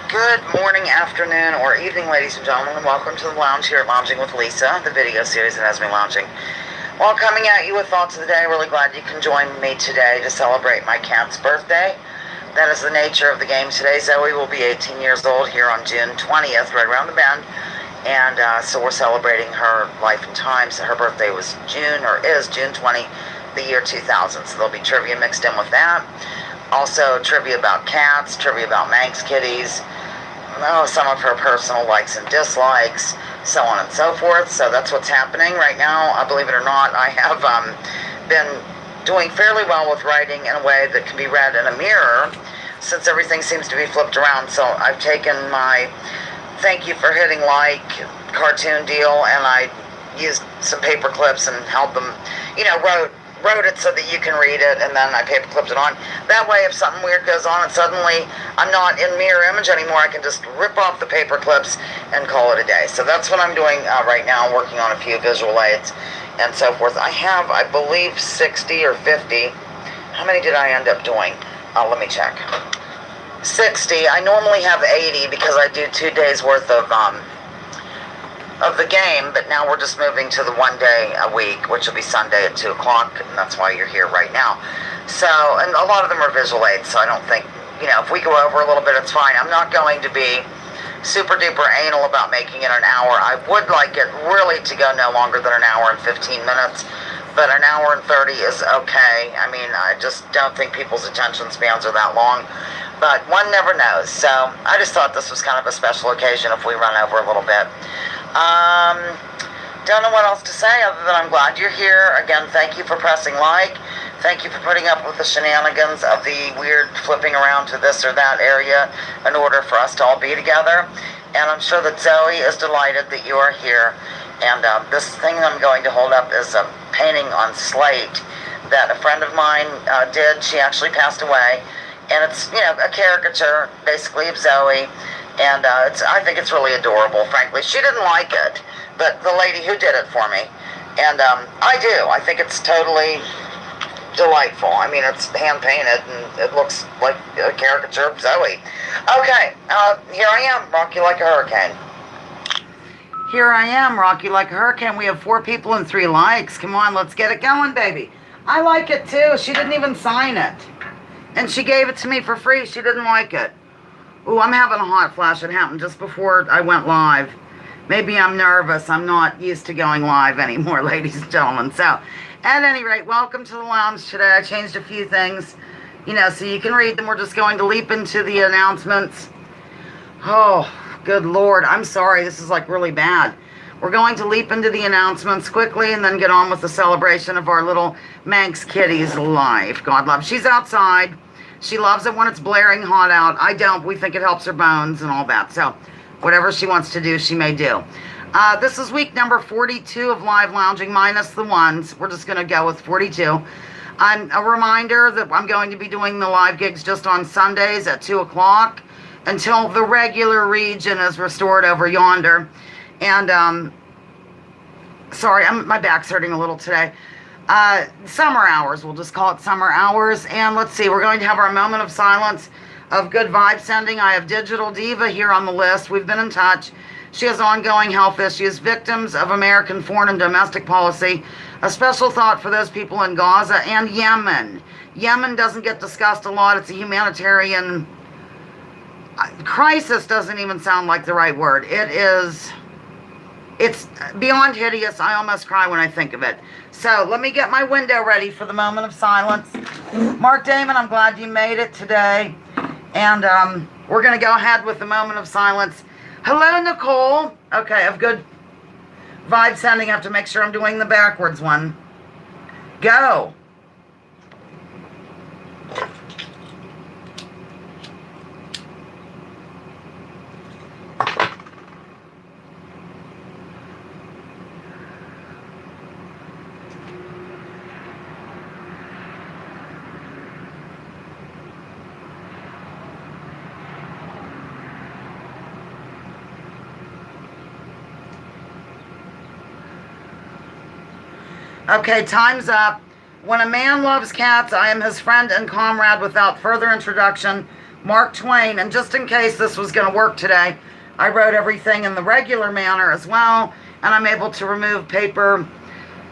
Good morning, afternoon, or evening, ladies and gentlemen, and welcome to the lounge here at Lounging with Lisa, the video series that has me lounging. While coming at you with thoughts of the day, really glad you can join me today to celebrate my cat's birthday. That is the nature of the game today. Zoe will be 18 years old here on June 20th, right around the bend, and so we're celebrating her life and times. Her birthday was is June 20, the year 2000, so there'll be trivia mixed in with that. Also, trivia about cats, trivia about Manx kitties, some of her personal likes and dislikes, so on and so forth. So that's what's happening right now. Believe it or not, I have been doing fairly well with writing in a way that can be read in a mirror, since everything seems to be flipped around. So I've taken my thank you for hitting like cartoon deal, and I used some paper clips and held them, wrote it so that you can read it, and then I paper clipped it on. That way, if something weird goes on and suddenly I'm not in mirror image anymore, I can just rip off the paper clips and call it a day. So that's what I'm doing right now, working on a few visual aids and so forth. I have, I believe, 60 or 50. How many did I end up doing? Let me check. 60. I normally have 80 because I do 2 days worth of the game, but now we're just moving to the 1 day a week, which will be Sunday at 2 o'clock, and that's why you're here right now. So, and a lot of them are visual aids, so I don't think, if we go over a little bit, it's fine. I'm not going to be super duper anal about making it an hour. I would like it really to go no longer than an hour and 15 minutes, but an hour and 30 is okay. I mean, I just don't think people's attention spans are that long, but one never knows. So I just thought this was kind of a special occasion if we run over a little bit. Don't know what else to say other than I'm glad you're here. Again, thank you for pressing like. Thank you for putting up with the shenanigans of the weird flipping around to this or that area in order for us to all be together. And I'm sure that Zoe is delighted that you are here. And this thing I'm going to hold up is a painting on slate that a friend of mine did. She actually passed away. And it's, a caricature, basically, of Zoe. And I think it's really adorable, frankly. She didn't like it, but the lady who did it for me. And I do. I think it's totally delightful. I mean, it's hand-painted, and it looks like a caricature of Zoe. Okay, here I am, rock you like a hurricane. Here I am, rock you like a hurricane. We have 4 people and 3 likes. Come on, let's get it going, baby. I like it, too. She didn't even sign it. And she gave it to me for free. She didn't like it. Ooh, I'm having a hot flash. It happened just before I went live. Maybe I'm nervous. I'm not used to going live anymore, ladies and gentlemen. So, at any rate, welcome to the lounge today. I changed a few things, so you can read them. We're just going to leap into the announcements. Oh, good Lord. I'm sorry. This is like really bad. We're going to leap into the announcements quickly and then get on with the celebration of our little Manx kitty's life. God love. She's outside. She loves it when it's blaring hot out. I don't. We think it helps her bones and all that. So whatever she wants to do, she may do. This is week number 42 of live lounging, minus the ones. We're just going to go with 42. A reminder that I'm going to be doing the live gigs just on Sundays at 2 o'clock until the regular region is restored over yonder. And, sorry, my back's hurting a little today. Summer hours, we'll just call it summer hours. And let's see, we're going to have our moment of silence of good vibe sending. I have Digital Diva here on the list. We've been in touch. She has ongoing health issues, victims of American foreign and domestic policy. A special thought for those people in Gaza and Yemen. Yemen doesn't get discussed a lot. It's a humanitarian crisis. Doesn't even sound like the right word. It's beyond hideous. I almost cry when I think of it. So let me get my window ready for the moment of silence. Mark Damon, I'm glad you made it today. And we're going to go ahead with the moment of silence. Hello, Nicole. Okay, I have good vibe sending. I have to make sure I'm doing the backwards one. Go. Okay, time's up. When a man loves cats, I am his friend and comrade. Without further introduction, Mark Twain. And just in case this was going to work today, I wrote everything in the regular manner as well, and I'm able to remove paper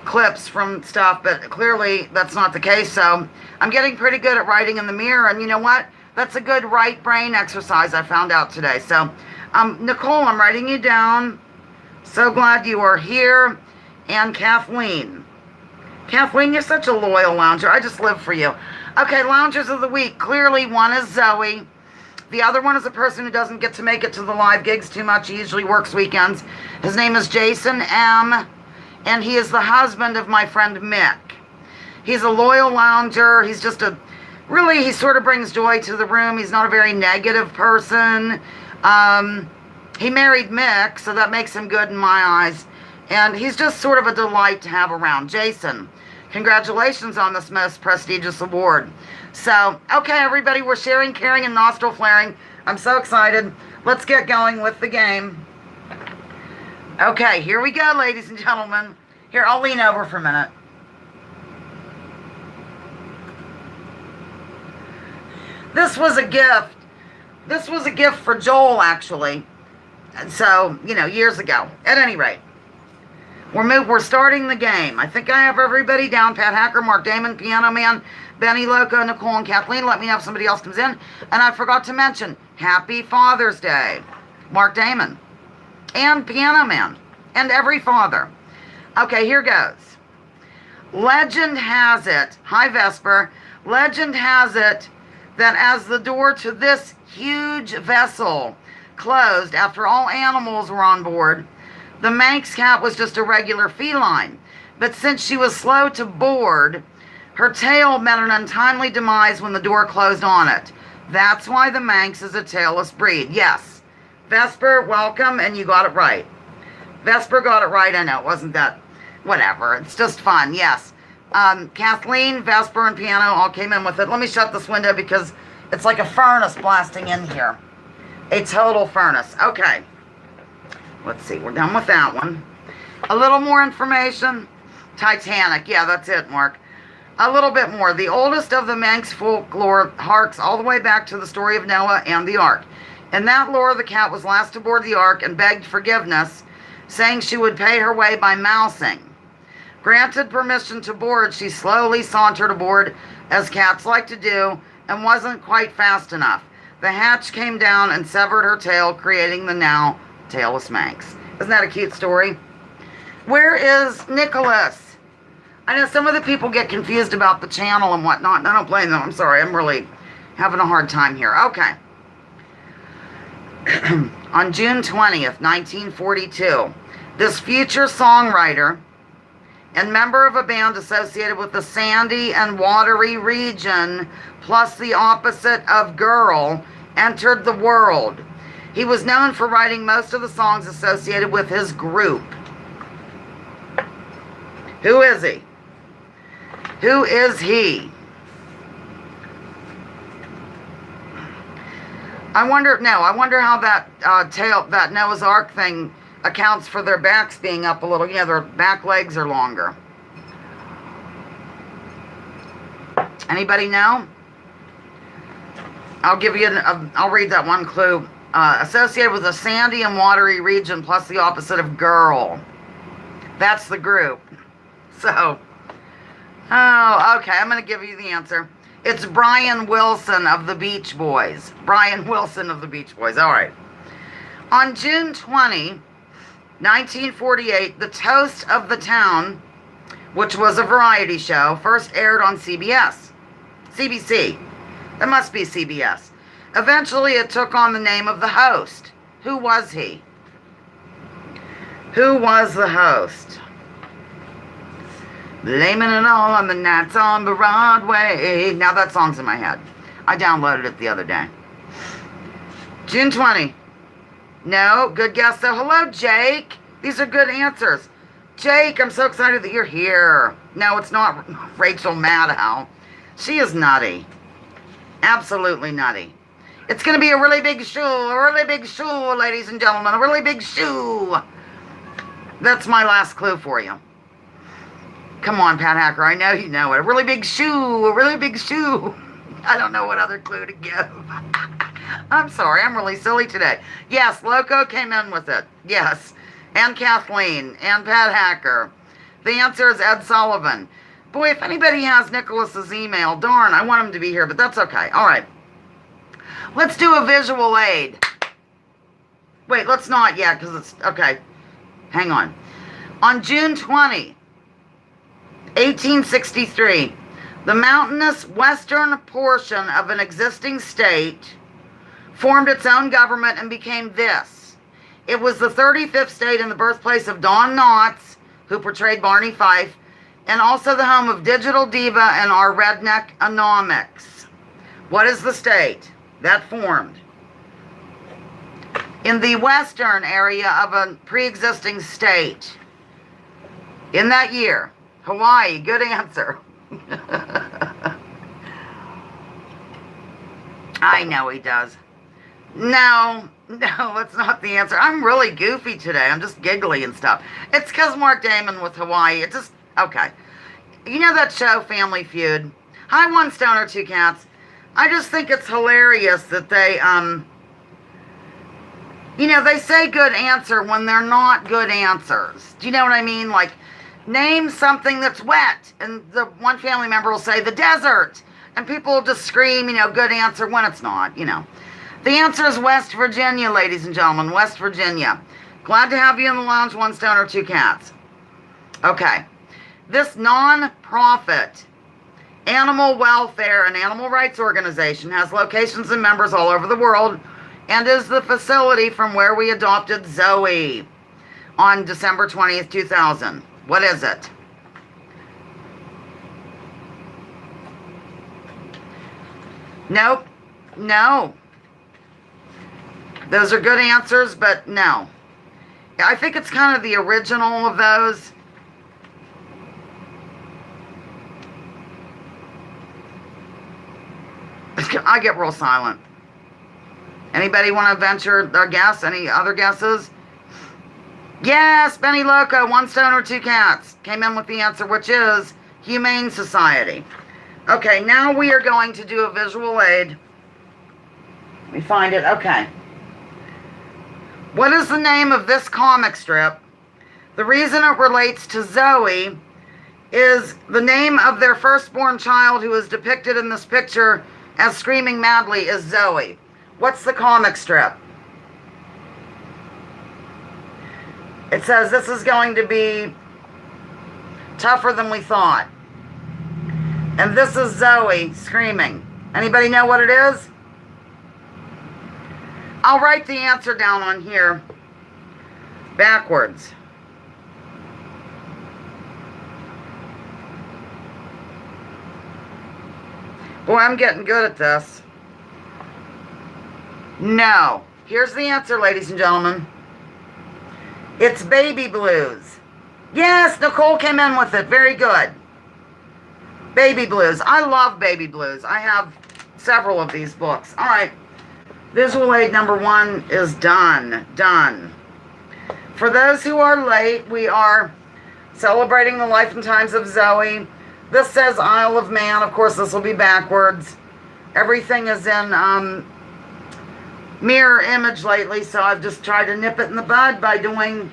clips from stuff, but clearly that's not the case. So I'm getting pretty good at writing in the mirror, and you know what? That's a good right brain exercise I found out today. So, Nicole, I'm writing you down. So glad you are here. And Kathleen. Kathleen, you're such a loyal lounger. I just live for you. Okay, loungers of the week. Clearly, one is Zoe. The other one is a person who doesn't get to make it to the live gigs too much. He usually works weekends. His name is Jason M., and he is the husband of my friend Mick. He's a loyal lounger. He's just really, he sort of brings joy to the room. He's not a very negative person. He married Mick, so that makes him good in my eyes. And he's just sort of a delight to have around. Jason, congratulations on this most prestigious award. So, okay, everybody, we're sharing, caring, and nostril flaring. I'm so excited. Let's get going with the game. Okay, here we go, ladies and gentlemen. Here, I'll lean over for a minute. This was a gift. This was a gift for Joel, actually. So, years ago. At any rate, we're starting the game. I think I have everybody down. Pat Hacker, Mark Damon, Piano Man, Benny Loco, Nicole, and Kathleen. Let me know if somebody else comes in. And I forgot to mention, Happy Father's Day. Mark Damon. And Piano Man. And every father. Okay, here goes. Legend has it. Hi, Vesper. Legend has it that as the door to this huge vessel closed after all animals were on board, the Manx cat was just a regular feline. But since she was slow to board, her tail met an untimely demise when the door closed on it. That's why the Manx is a tailless breed. Yes. Vesper, welcome, and you got it right. Vesper got it right. I know, it wasn't that, whatever. It's just fun, yes. Kathleen, Vesper, and Piano all came in with it. Let me shut this window because it's like a furnace blasting in here. A total furnace. Okay. Let's see. We're done with that one. A little more information. Titanic. Yeah, that's it, Mark. A little bit more. The oldest of the Manx folklore harks all the way back to the story of Noah and the Ark. In that lore, the cat was last aboard the Ark and begged forgiveness, saying she would pay her way by mousing. Granted permission to board, she slowly sauntered aboard, as cats like to do, and wasn't quite fast enough. The hatch came down and severed her tail, creating the now tailless Manx. Isn't that a cute story? Where is Nicholas? I know some of the people get confused about the channel and whatnot, and I don't blame them. I'm sorry, I'm really having a hard time here. Okay. On June 20th, 1942, this future songwriter and member of a band associated with the sandy and watery region, plus the opposite of girl, entered the world. He was known for writing most of the songs associated with his group. Who is he? Who is he? I wonder how that that Noah's Ark thing accounts for their backs being up a little. Their back legs are longer. Anybody know? I'll give you I'll read that one clue. Associated with a sandy and watery region, plus the opposite of girl. That's the group. So, okay, I'm going to give you the answer. It's Brian Wilson of the Beach Boys. Brian Wilson of the Beach Boys. All right. On June 20, 1948, The Toast of the Town, which was a variety show, first aired on CBS. CBC. It must be CBS. Eventually, it took on the name of the host. Who was he? Who was the host? Blaming it all on the nights on Broadway. Now that song's in my head. I downloaded it the other day. June 20. No, good guess though. Hello, Jake. These are good answers. Jake, I'm so excited that you're here. No, it's not Rachel Maddow. She is nutty. Absolutely nutty. It's going to be a really big shoe, ladies and gentlemen. A really big shoe. That's my last clue for you. Come on, Pat Hacker. I know you know it. A really big shoe. A really big shoe. I don't know what other clue to give. I'm sorry. I'm really silly today. Yes, Loco came in with it. Yes. And Kathleen. And Pat Hacker. The answer is Ed Sullivan. Boy, if anybody has Nicholas's email, darn, I want him to be here, but that's okay. All right. Let's do a visual aid. Wait, let's not yet, because it's, okay. Hang on. On June 20, 1863, the mountainous western portion of an existing state formed its own government and became this. It was the 35th state and the birthplace of Don Knotts, who portrayed Barney Fife, and also the home of Digital Diva and our Redneck-onomics. What is the state that formed in the western area of a pre-existing state in that year? Hawaii. Good answer. I know he does. No, that's not the answer. I'm really goofy today. I'm just giggly and stuff. It's because Mark Damon with Hawaii. It just, okay. You know that show, Family Feud? Hi, One Stoner, Two Cats. I just think it's hilarious that they, they say good answer when they're not good answers. Do you know what I mean? Like, name something that's wet, and the one family member will say the desert, and people will just scream, good answer when it's not, The answer is West Virginia, ladies and gentlemen, West Virginia. Glad to have you in the lounge, One Stoner, Two Cats. Okay. This non-profit animal welfare and animal rights organization has locations and members all over the world and is the facility from where we adopted Zoe on December 20th, 2000. What is it? Nope. No. Those are good answers, but no. I think it's kind of the original of those. I get real silent. Anybody want to venture a guess? Any other guesses? Yes, Benny Loco, One Stoner, Two Cats came in with the answer, which is Humane Society. Okay, now we are going to do a visual aid. Let me find it. Okay. What is the name of this comic strip? The reason it relates to Zoe is the name of their firstborn child, who is depicted in this picture as screaming madly, is Zoe. What's the comic strip? It says this is going to be tougher than we thought. And this is Zoe screaming. Anybody know what it is? I'll write the answer down on here backwards. Boy, I'm getting good at this. No. Here's the answer, ladies and gentlemen. It's Baby Blues. Yes, Nicole came in with it. Very good. Baby Blues. I love Baby Blues. I have several of these books. All right. Visual aid number 1 is done. Done. For those who are late, we are celebrating the life and times of Zoe. This says Isle of Man. Of course, this will be backwards. Everything is in mirror image lately, so I've just tried to nip it in the bud by doing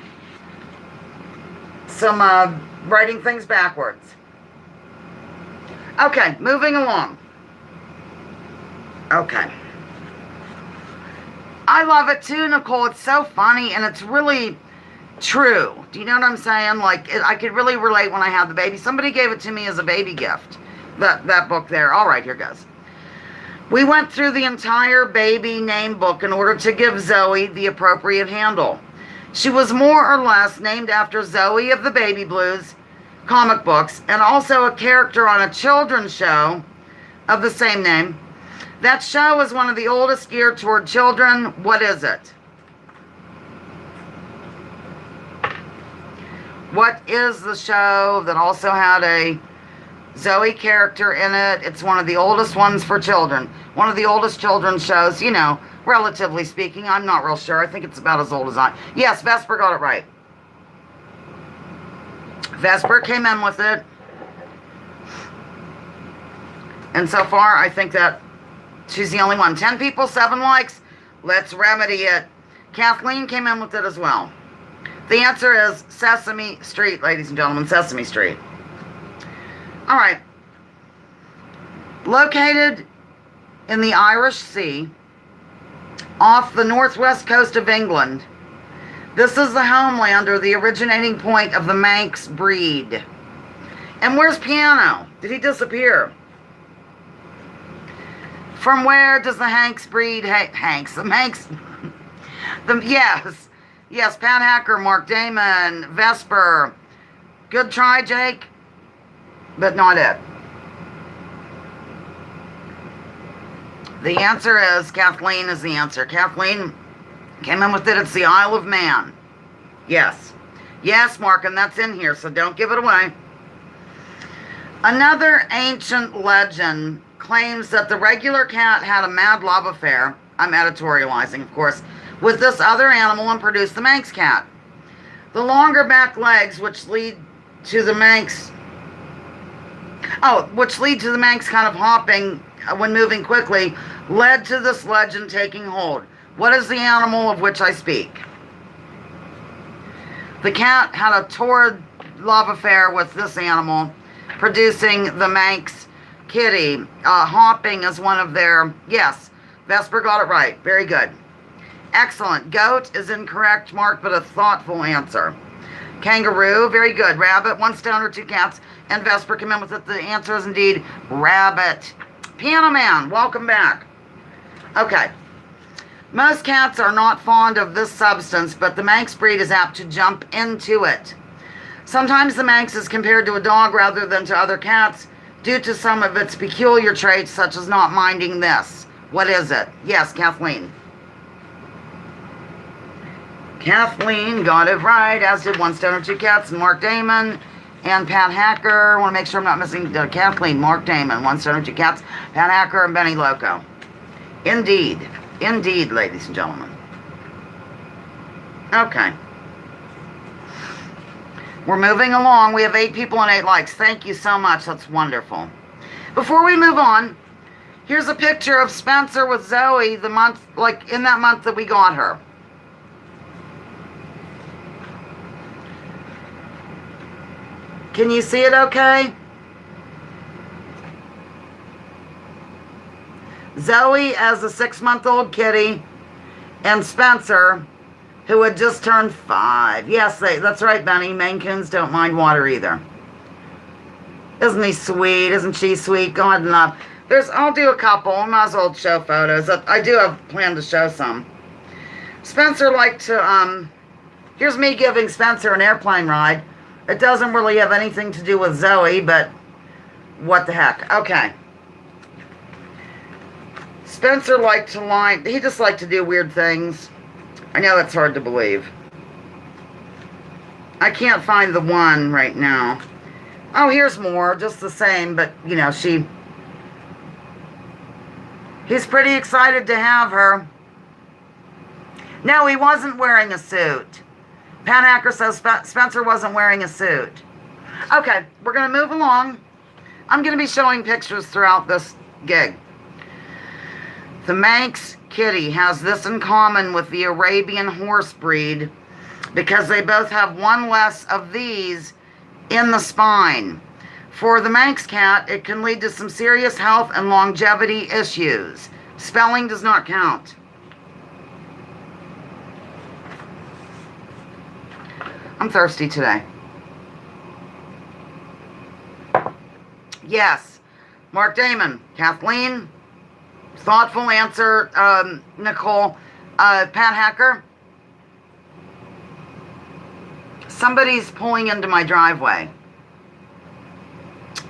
some writing things backwards. Okay, moving along. Okay. I love it too, Nicole. It's so funny, and it's really true. Do you know what I'm saying? Like, I could really relate when I had the baby. Somebody gave it to me as a baby gift, that book there. All right, here goes. We went through the entire baby name book in order to give Zoe the appropriate handle. She was more or less named after Zoe of the Baby Blues comic books, and also a character on a children's show of the same name. That show is one of the oldest geared toward children. What is it? What is the show that also had a Zoe character in it? It's one of the oldest ones for children. One of the oldest children's shows, relatively speaking. I'm not real sure. I think it's about as old as I. Yes, Vesper got it right. Vesper came in with it. And so far, I think that she's the only one. 10 people, 7 likes. Let's remedy it. Kathleen came in with it as well. The answer is Sesame Street, ladies and gentlemen. Sesame Street. All right. Located in the Irish Sea, off the northwest coast of England, this is the homeland or the originating point of the Manx breed. And where's Piano? Did he disappear? From where does the Manx breed, the Manx, yes, Pat Hacker, Mark Damon, Vesper. Good try, Jake, but not it. The answer is, Kathleen is the answer. Kathleen came in with it. It's the Isle of Man. Yes. Yes, Mark, and that's in here, so don't give it away. Another ancient legend claims that the regular cat had a mad love affair, I'm editorializing, of course, with this other animal and produced the Manx cat. The longer back legs, which lead to the Manx kind of hopping when moving quickly, led to this legend taking hold. What is the animal of which I speak? The cat had a torrid love affair with this animal, producing the Manx kitty. Hopping is one of their... Yes, Vesper got it right. Very good. Excellent. Goat is incorrect, Mark, but a thoughtful answer. Kangaroo, very good. Rabbit, 1 stone or 2 cats. And Vesper came in with it. The answer is indeed rabbit. Piano Man, welcome back. Okay. Most cats are not fond of this substance, but the Manx breed is apt to jump into it. Sometimes the Manx is compared to a dog rather than to other cats due to some of its peculiar traits, such as not minding this. What is it? Yes, Kathleen. Kathleen got it right, as did 1 stone or 2 cats, and Mark Damon and Pat Hacker. I want to make sure I'm not missing Kathleen, Mark Damon, 1 stone or 2 cats, Pat Hacker, and Benny Loco. Indeed. Indeed, ladies and gentlemen. Okay. We're moving along. We have 8 people and 8 likes. Thank you so much. That's wonderful. Before we move on, here's a picture of Spencer with Zoe the month, like in that month that we got her. Can you see it okay? Zoe as a 6-month-old kitty, and Spencer, who had just turned 5. Yes, that's right, Benny. Maine Coons don't mind water either. Isn't he sweet? Isn't she sweet? Go ahead and love. I'll do a couple. I might as well show photos. I do have planned to show some. Spencer liked to, here's me giving Spencer an airplane ride. It doesn't really have anything to do with Zoe, but what the heck. Okay. Spencer liked to line, he just liked to do weird things. I know it's hard to believe. I can't find the one right now. Oh, here's more, just the same, but, you know, he's pretty excited to have her. No, he wasn't wearing a suit. Pat Hacker says Spencer wasn't wearing a suit. Okay, we're going to move along. I'm going to be showing pictures throughout this gig. The Manx kitty has this in common with the Arabian horse breed because they both have 1 less of these in the spine. For the Manx cat, it can lead to some serious health and longevity issues. Spelling does not count. I'm thirsty today. Yes. Mark Damon. Kathleen. Thoughtful answer. Nicole. Pat Hacker. Somebody's pulling into my driveway.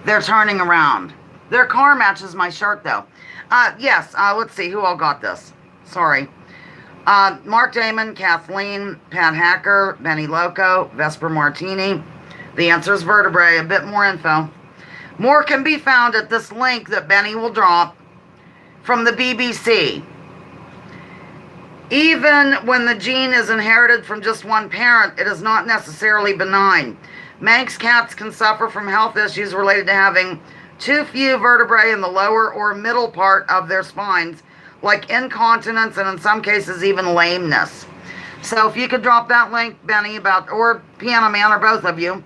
They're turning around. Their car matches my shirt, though. Yes. Let's see who all got this. Sorry. Mark Damon, Kathleen, Pat Hacker, Benny Loco, Vesper Martini. The answer is vertebrae. A bit more info. More can be found at this link that Benny will drop from the BBC. Even when the gene is inherited from just one parent, it is not necessarily benign. Manx cats can suffer from health issues related to having too few vertebrae in the lower or middle part of their spines, like incontinence and in some cases even lameness. So if you could drop that link, Benny, or Piano Man, or both of you,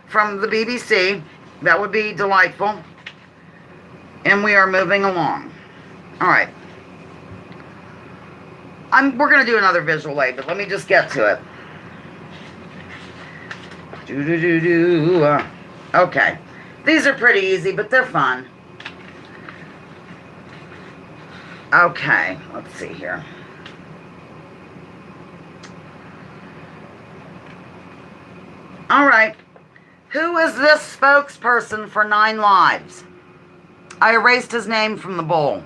from the BBC, that would be delightful. And we are moving along. All right. We're going to do another visual aid, but let me just get to it. Okay. These are pretty easy, but they're fun. Okay, let's see here. All right. Who is this spokesperson for 9 Lives? I erased his name from the bowl.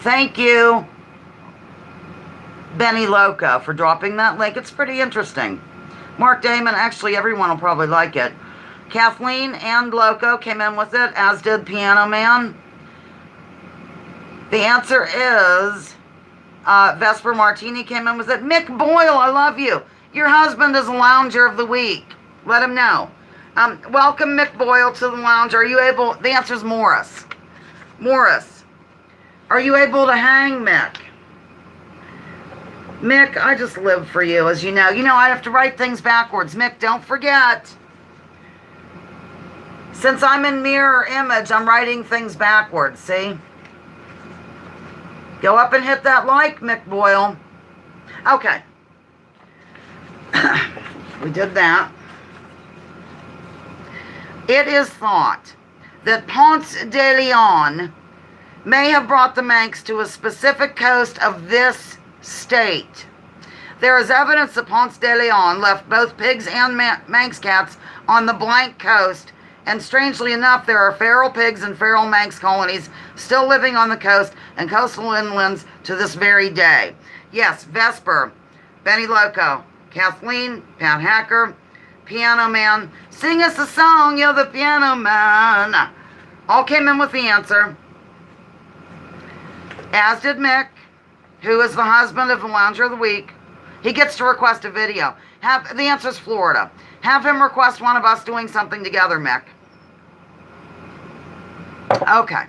Thank you, Benny Loco, for dropping that link. It's pretty interesting. Mark Damon, actually everyone will probably like it. Kathleen and Loco came in with it, as did Piano Man. The answer is Vesper Martini came in with it. Mick Boyle, I love you. Your husband is a lounger of the week. Let him know. Welcome, Mick Boyle, to the lounge. Are you able? The answer is Morris. Morris. Are you able to hang, Mick? Mick, I just live for you, as you know. You know, I have to write things backwards. Mick, don't forget. Since I'm in mirror image, I'm writing things backwards, see? Go up and hit that like, Mick Boyle. Okay. We did that. It is thought that Ponce de Leon may have brought the Manx to a specific coast of this state. There is evidence that Ponce de Leon left both pigs and Manx cats on the blank coast, and strangely enough, there are feral pigs and feral Manx colonies still living on the coast and coastal inlands to this very day. Yes, Vesper, Benny Loco, Kathleen, Pat Hacker, Piano Man, sing us a song, you're the piano man. All came in with the answer. As did Mick, who is the husband of the Lounger of the Week. He gets to request a video. The answer is Florida. Have him request one of us doing something together, Mick. Okay.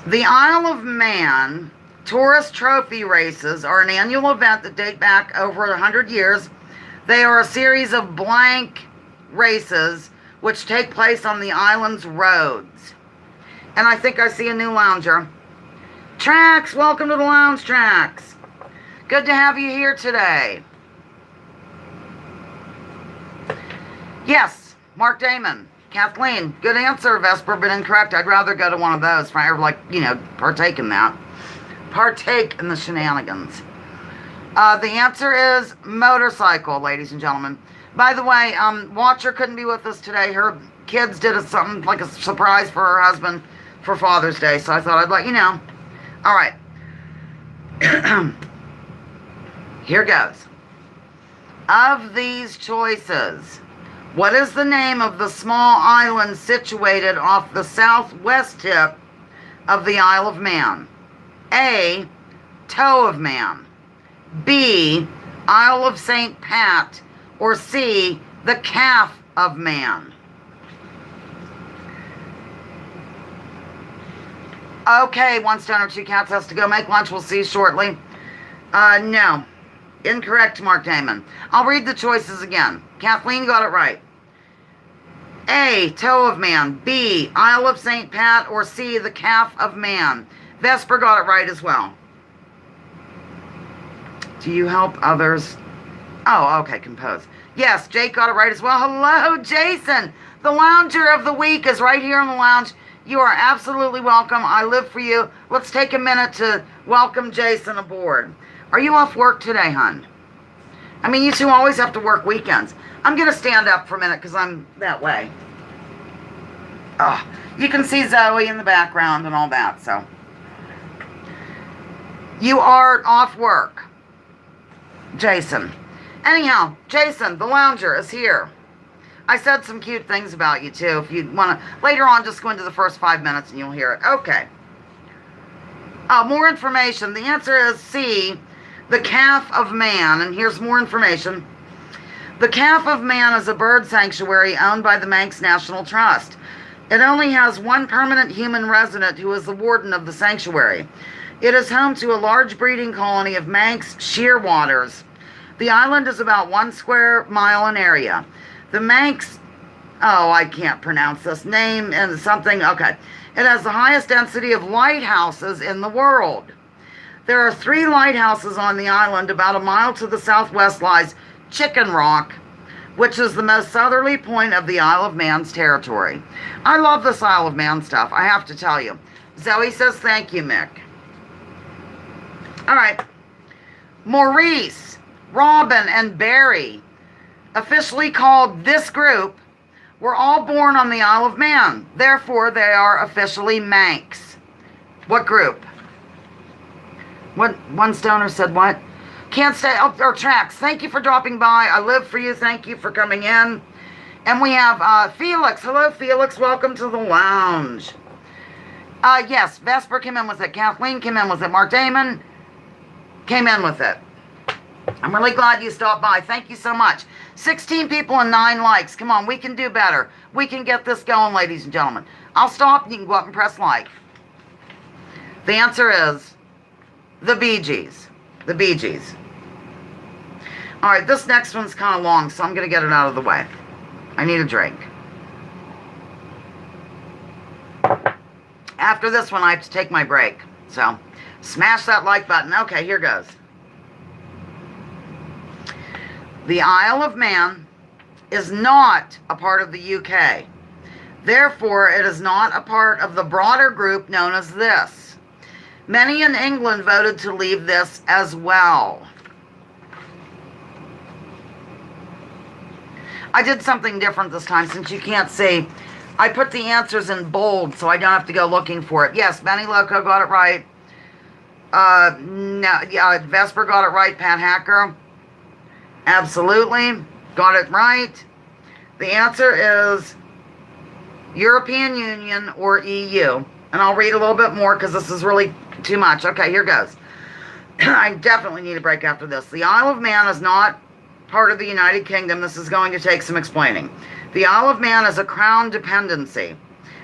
The Isle of Man tourist trophy races are an annual event that date back over 100 years. They are a series of blank races which take place on the island's roads. And I think I see a new lounger. Trax, welcome to the lounge, Trax. Good to have you here today. Yes, Mark Damon. Kathleen, good answer, Vesper, but incorrect. I'd rather go to one of those, partake in that. Partake in the shenanigans. The answer is motorcycle, ladies and gentlemen. By the way, Watcher couldn't be with us today. Her kids did something like a surprise for her husband for Father's Day, so I thought I'd let you know. All right. Here goes. Of these choices, what is the name of the small island situated off the southwest tip of the Isle of Man? A, Toe of Man. B, Isle of St. Pat. Or C, the Calf of Man. Okay, one stone or two cats has to go make lunch. We'll see you shortly. No. Incorrect, Mark Damon. I'll read the choices again. Kathleen got it right. A, Toe of Man. B, Isle of St. Pat. Or C, the Calf of Man. Vesper got it right as well. Do you help others? Oh, okay, compose. Yes, Jake got it right as well. Hello, Jason. The Lounger of the Week is right here in the lounge. You are absolutely welcome. I live for you. Let's take a minute to welcome Jason aboard. Are you off work today, hon? I mean, you two always have to work weekends. I'm going to stand up for a minute because I'm that way. Oh, you can see Zoe in the background and all that, so. You are off work, Jason. Anyhow, Jason, the Lounger, is here. I said some cute things about you, too. If you want to, later on, just go into the first 5 minutes and you'll hear it. Okay. More information. The answer is C, the Calf of Man. And here's more information. The Calf of Man is a bird sanctuary owned by the Manx National Trust. It only has one permanent human resident who is the warden of the sanctuary. It is home to a large breeding colony of Manx shearwaters. The island is about 1 square mile in area. The Manx, I can't pronounce this name and something, okay. It has the highest density of lighthouses in the world. There are 3 lighthouses on the island. About a mile to the southwest lies Chicken Rock, which is the most southerly point of the Isle of Man's territory. I love this Isle of Man stuff, I have to tell you. Zoe says, thank you, Mick. All right. Maurice, Robin, and Barry, officially called this group, were all born on the Isle of Man. Therefore, they are officially Manx. What group? What? One stoner said what? Can't stay up our tracks. Thank you for dropping by. I live for you. Thank you for coming in. And we have Felix. Hello, Felix. Welcome to the lounge. Yes, Vesper came in with it. Kathleen came in with it. Mark Damon came in with it. I'm really glad you stopped by. Thank you so much. 16 people and 9 likes. Come on, we can do better. We can get this going, ladies and gentlemen. I'll stop and you can go up and press like. The answer is the Bee Gees. The Bee Gees. All right, this next one's kind of long, so I'm going to get it out of the way. I need a drink. After this one, I have to take my break. So, smash that like button. Okay, here goes. The Isle of Man is not a part of the UK. Therefore, it is not a part of the broader group known as this. Many in England voted to leave this as well. I did something different this time since you can't see. I put the answers in bold so I don't have to go looking for it. Yes, Benny Loco got it right. Vesper got it right. Pat Hacker. Absolutely. Got it right. The answer is European Union or EU. And I'll read a little bit more because this is really too much. Okay, here goes. I definitely need a break after this. The Isle of Man is not part of the United Kingdom. This is going to take some explaining. The Isle of Man is a crown dependency,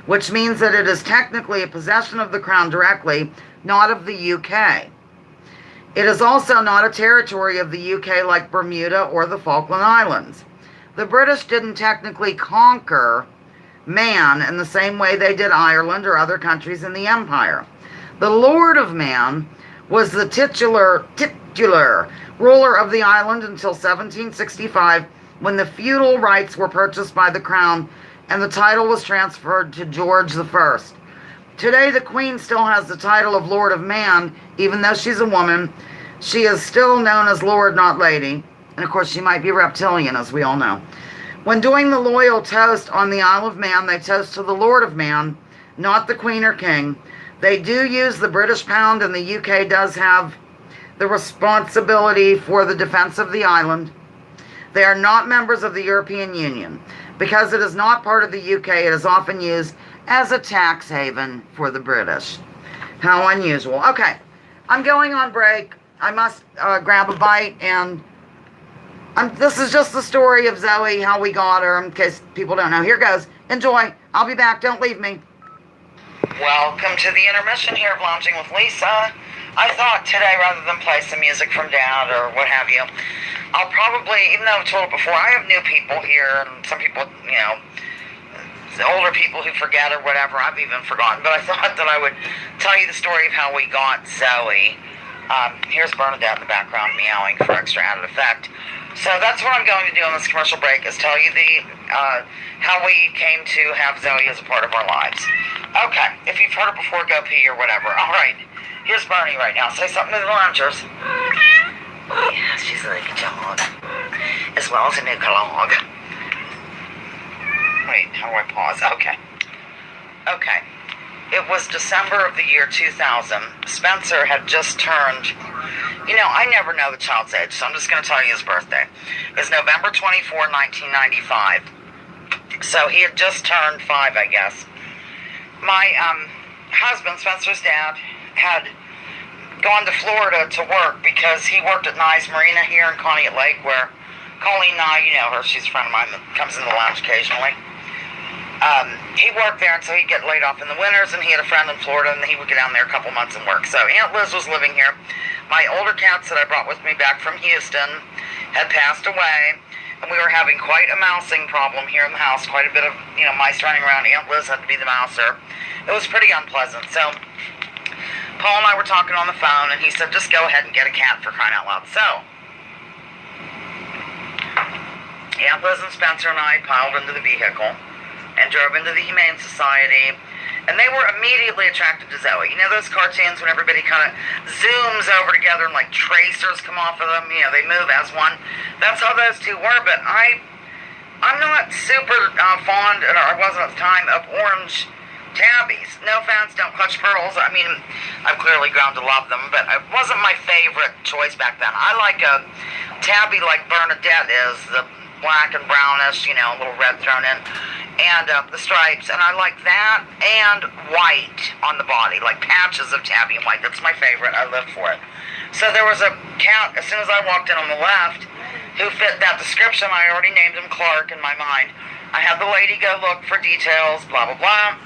which means that it is technically a possession of the crown directly, not of the UK. It is also not a territory of the UK like Bermuda or the Falkland Islands. The British didn't technically conquer Man in the same way they did Ireland or other countries in the empire. The Lord of Man was the titular ruler of the island until 1765, when the feudal rights were purchased by the crown and the title was transferred to George I. Today, the Queen still has the title of Lord of Man, even though she's a woman. She is still known as Lord, not Lady. And of course, she might be reptilian, as we all know. When doing the loyal toast on the Isle of Man, they toast to the Lord of Man, not the Queen or King. They do use the British pound, and the UK does have the responsibility for the defense of the island. They are not members of the European Union. Because it is not part of the UK, it is often used as a tax haven for the British. How unusual. Okay, I'm going on break. I must grab a bite, and this is just the story of Zoe, how we got her, in case people don't know. Here goes. Enjoy. I'll be back. Don't leave me. Welcome to the intermission here of Lounging with Lisa. I thought today, rather than play some music from Dad or what have you, I'll probably, even though I've told it before, I have new people here, and some people, older people who forget or whatever. I've even forgotten, but I thought that I would tell you the story of how we got Zoe. Here's Bernadette in the background meowing for extra added effect. So that's what I'm going to do on this commercial break, is tell you how we came to have Zoe as a part of our lives. Okay, if you've heard it before, go pee or whatever. All right, here's Bernie right now. Say something to the loungers. Yeah, she's like a dog, as well as a new dog. Wait, how do I pause? Okay. It was December of the year 2000. Spencer had just turned, I never know the child's age, so I'm just going to tell you his birthday. It's November 24, 1995. So he had just turned 5, I guess. My husband, Spencer's dad, had gone to Florida to work because he worked at Nye Marina here in Conneaut Lake, where Colleen Nye, you know her, she's a friend of mine that comes in the lounge occasionally. He worked there, and so he'd get laid off in the winters, and he had a friend in Florida, and he would get down there a couple months and work. So Aunt Liz was living here. My older cats that I brought with me back from Houston had passed away, and we were having quite a mousing problem here in the house, quite a bit of, mice running around. Aunt Liz had to be the mouser. It was pretty unpleasant. So Paul and I were talking on the phone, and he said, just go ahead and get a cat, for crying out loud. So Aunt Liz and Spencer and I piled into the vehicle and drove into the Humane Society, and they were immediately attracted to Zoe. You know those cartoons when everybody kind of zooms over together and like tracers come off of them, they move as one? That's how those two were, but I'm not super fond, or I wasn't at the time, of orange tabbies. No offense, don't clutch pearls. I mean, I've clearly grown to love them, but it wasn't my favorite choice back then. I like a tabby like Bernadette is, the black and brownish, a little red thrown in, and the stripes, and I like that, and white on the body, like patches of tabby and white. That's my favorite. I live for it. So there was a cat, as soon as I walked in on the left, who fit that description. I already named him Clark in my mind. I had the lady go look for details, blah, blah, blah.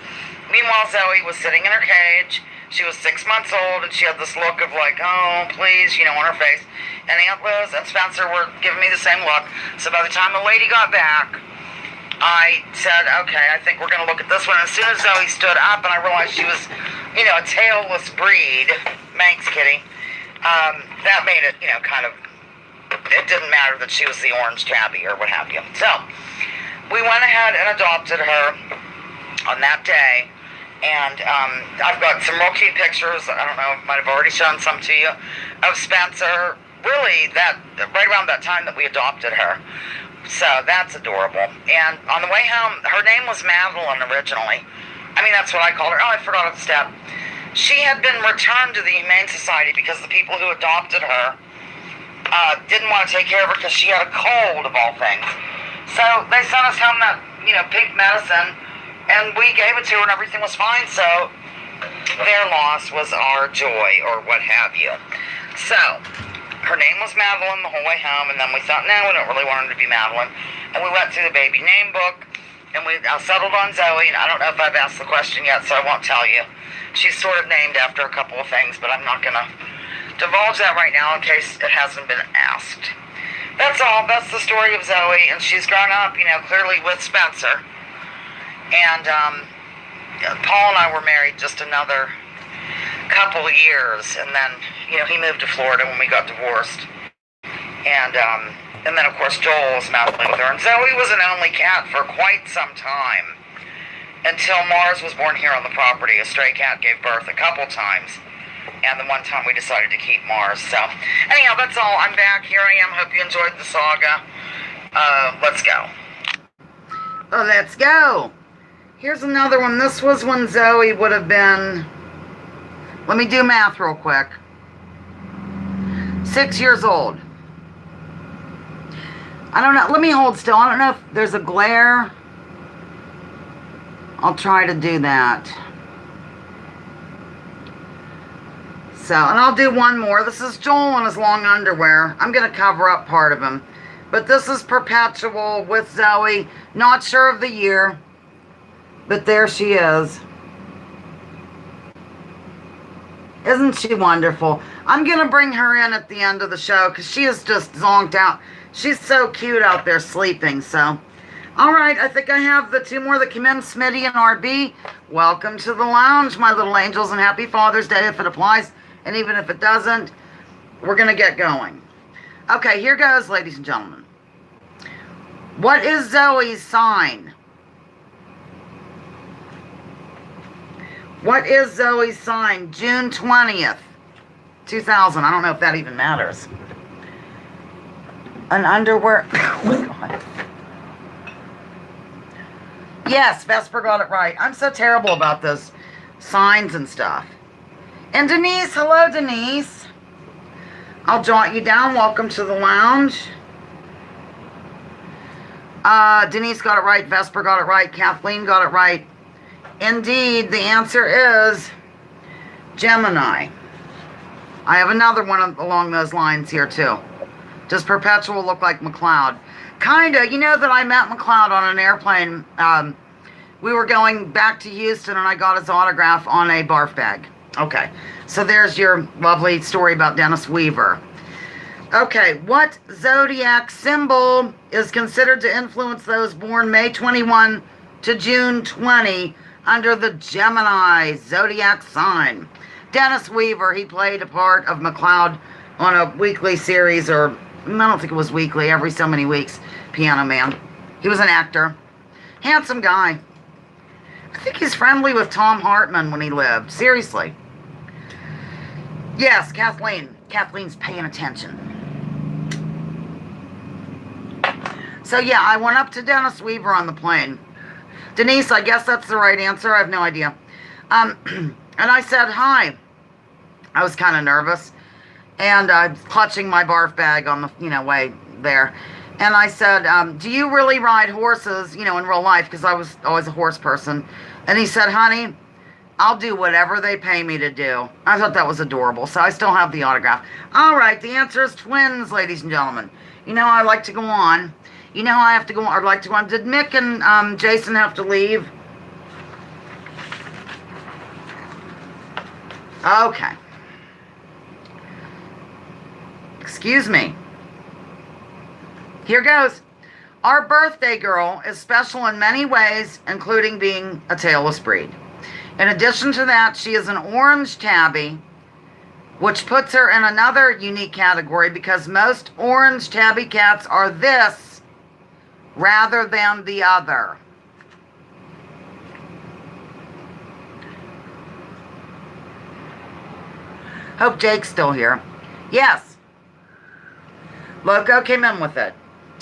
Meanwhile, Zoe was sitting in her cage. She was 6 months old, and she had this look of like, oh, please, on her face. And Aunt Liz and Spencer were giving me the same look. So by the time the lady got back, I said, okay, I think we're going to look at this one. As soon as Zoe stood up and I realized she was, a tailless breed, Manx kitty, that made it, it didn't matter that she was the orange tabby or what have you. So we went ahead and adopted her on that day. And I've got some real cute pictures. I don't know, I might have already shown some to you, of Spencer. Really, right around that time that we adopted her. So that's adorable. And on the way home, her name was Madeline originally. I mean, that's what I called her. Oh, I forgot a step. She had been returned to the Humane Society because the people who adopted her didn't want to take care of her because she had a cold, of all things. So they sent us home that, pink medicine, and we gave it to her and everything was fine. So their loss was our joy, or what have you. So her name was Madeline the whole way home, and then we thought, no, we don't really want her to be Madeline. And we went through the baby name book, and we settled on Zoe, and I don't know if I've asked the question yet, so I won't tell you. She's sort of named after a couple of things, but I'm not going to divulge that right now in case it hasn't been asked. That's all. That's the story of Zoe, and she's grown up, clearly with Spencer. And Paul and I were married just another couple of years, and then he moved to Florida when we got divorced, and then of course Joel was meddling with her, and Zoe was an only cat for quite some time until Mars was born here on the property. A stray cat gave birth a couple times, and the one time we decided to keep Mars. So anyhow, that's all. I'm back. Here I am. Hope you enjoyed the saga. Let's go. Oh, let's go. Here's another one. This was when Zoe would have been, let me do math real quick, 6 years old. I don't know. Let me hold still. I don't know if there's a glare. I'll try to do that. So, and I'll do one more. This is Joel in his long underwear. I'm going to cover up part of him. But this is Perpetual with Zoe. Not sure of the year. But there she is. Isn't she wonderful? I'm going to bring her in at the end of the show because she is just zonked out. She's so cute out there sleeping. So, all right. I think I have the two more that come in, Smitty and RB. Welcome to the lounge, my little angels, and happy Father's Day if it applies. And even if it doesn't, we're going to get going. Okay, here goes, ladies and gentlemen. What is Zoe's sign? What is Zoe's sign? June 20th, 2000. I don't know if that even matters. An underwear. Oh my God. Yes, Vesper got it right. I'm so terrible about those signs and stuff. And Denise, hello Denise. I'll jot you down. Welcome to the lounge. Denise got it right. Vesper got it right. Kathleen got it right. Indeed, the answer is Gemini. I have another one along those lines here too. Does Perpetual look like McLeod? Kinda. You know that I met McLeod on an airplane. We were going back to Houston and I got his autograph on a barf bag. Okay, so there's your lovely story about Dennis Weaver. Okay, what zodiac symbol is considered to influence those born May 21 to June 20 under the Gemini zodiac sign? Dennis Weaver, he played a part of McLeod on a weekly series, or I don't think it was weekly, every so many weeks, Piano Man. He was an actor. Handsome guy. I think he's friendly with Tom Hartman when he lived. Seriously. Yes, Kathleen. Kathleen's paying attention. So yeah, I went up to Dennis Weaver on the plane. Denise, I guess that's the right answer. I have no idea. And I said hi. I was kind of nervous. And I was clutching my barf bag on the, way there. And I said, do you really ride horses, in real life? Because I was always a horse person. And he said, honey, I'll do whatever they pay me to do. I thought that was adorable. So I still have the autograph. All right, the answer is twins, ladies and gentlemen. I like to go on. I have to go on. I'd like to go on. Did Mick and Jason have to leave? Okay. Excuse me. Here goes. Our birthday girl is special in many ways, including being a tailless breed. In addition to that, she is an orange tabby, which puts her in another unique category because most orange tabby cats are this rather than the other. Hope Jake's still here. Yes. Loco came in with it.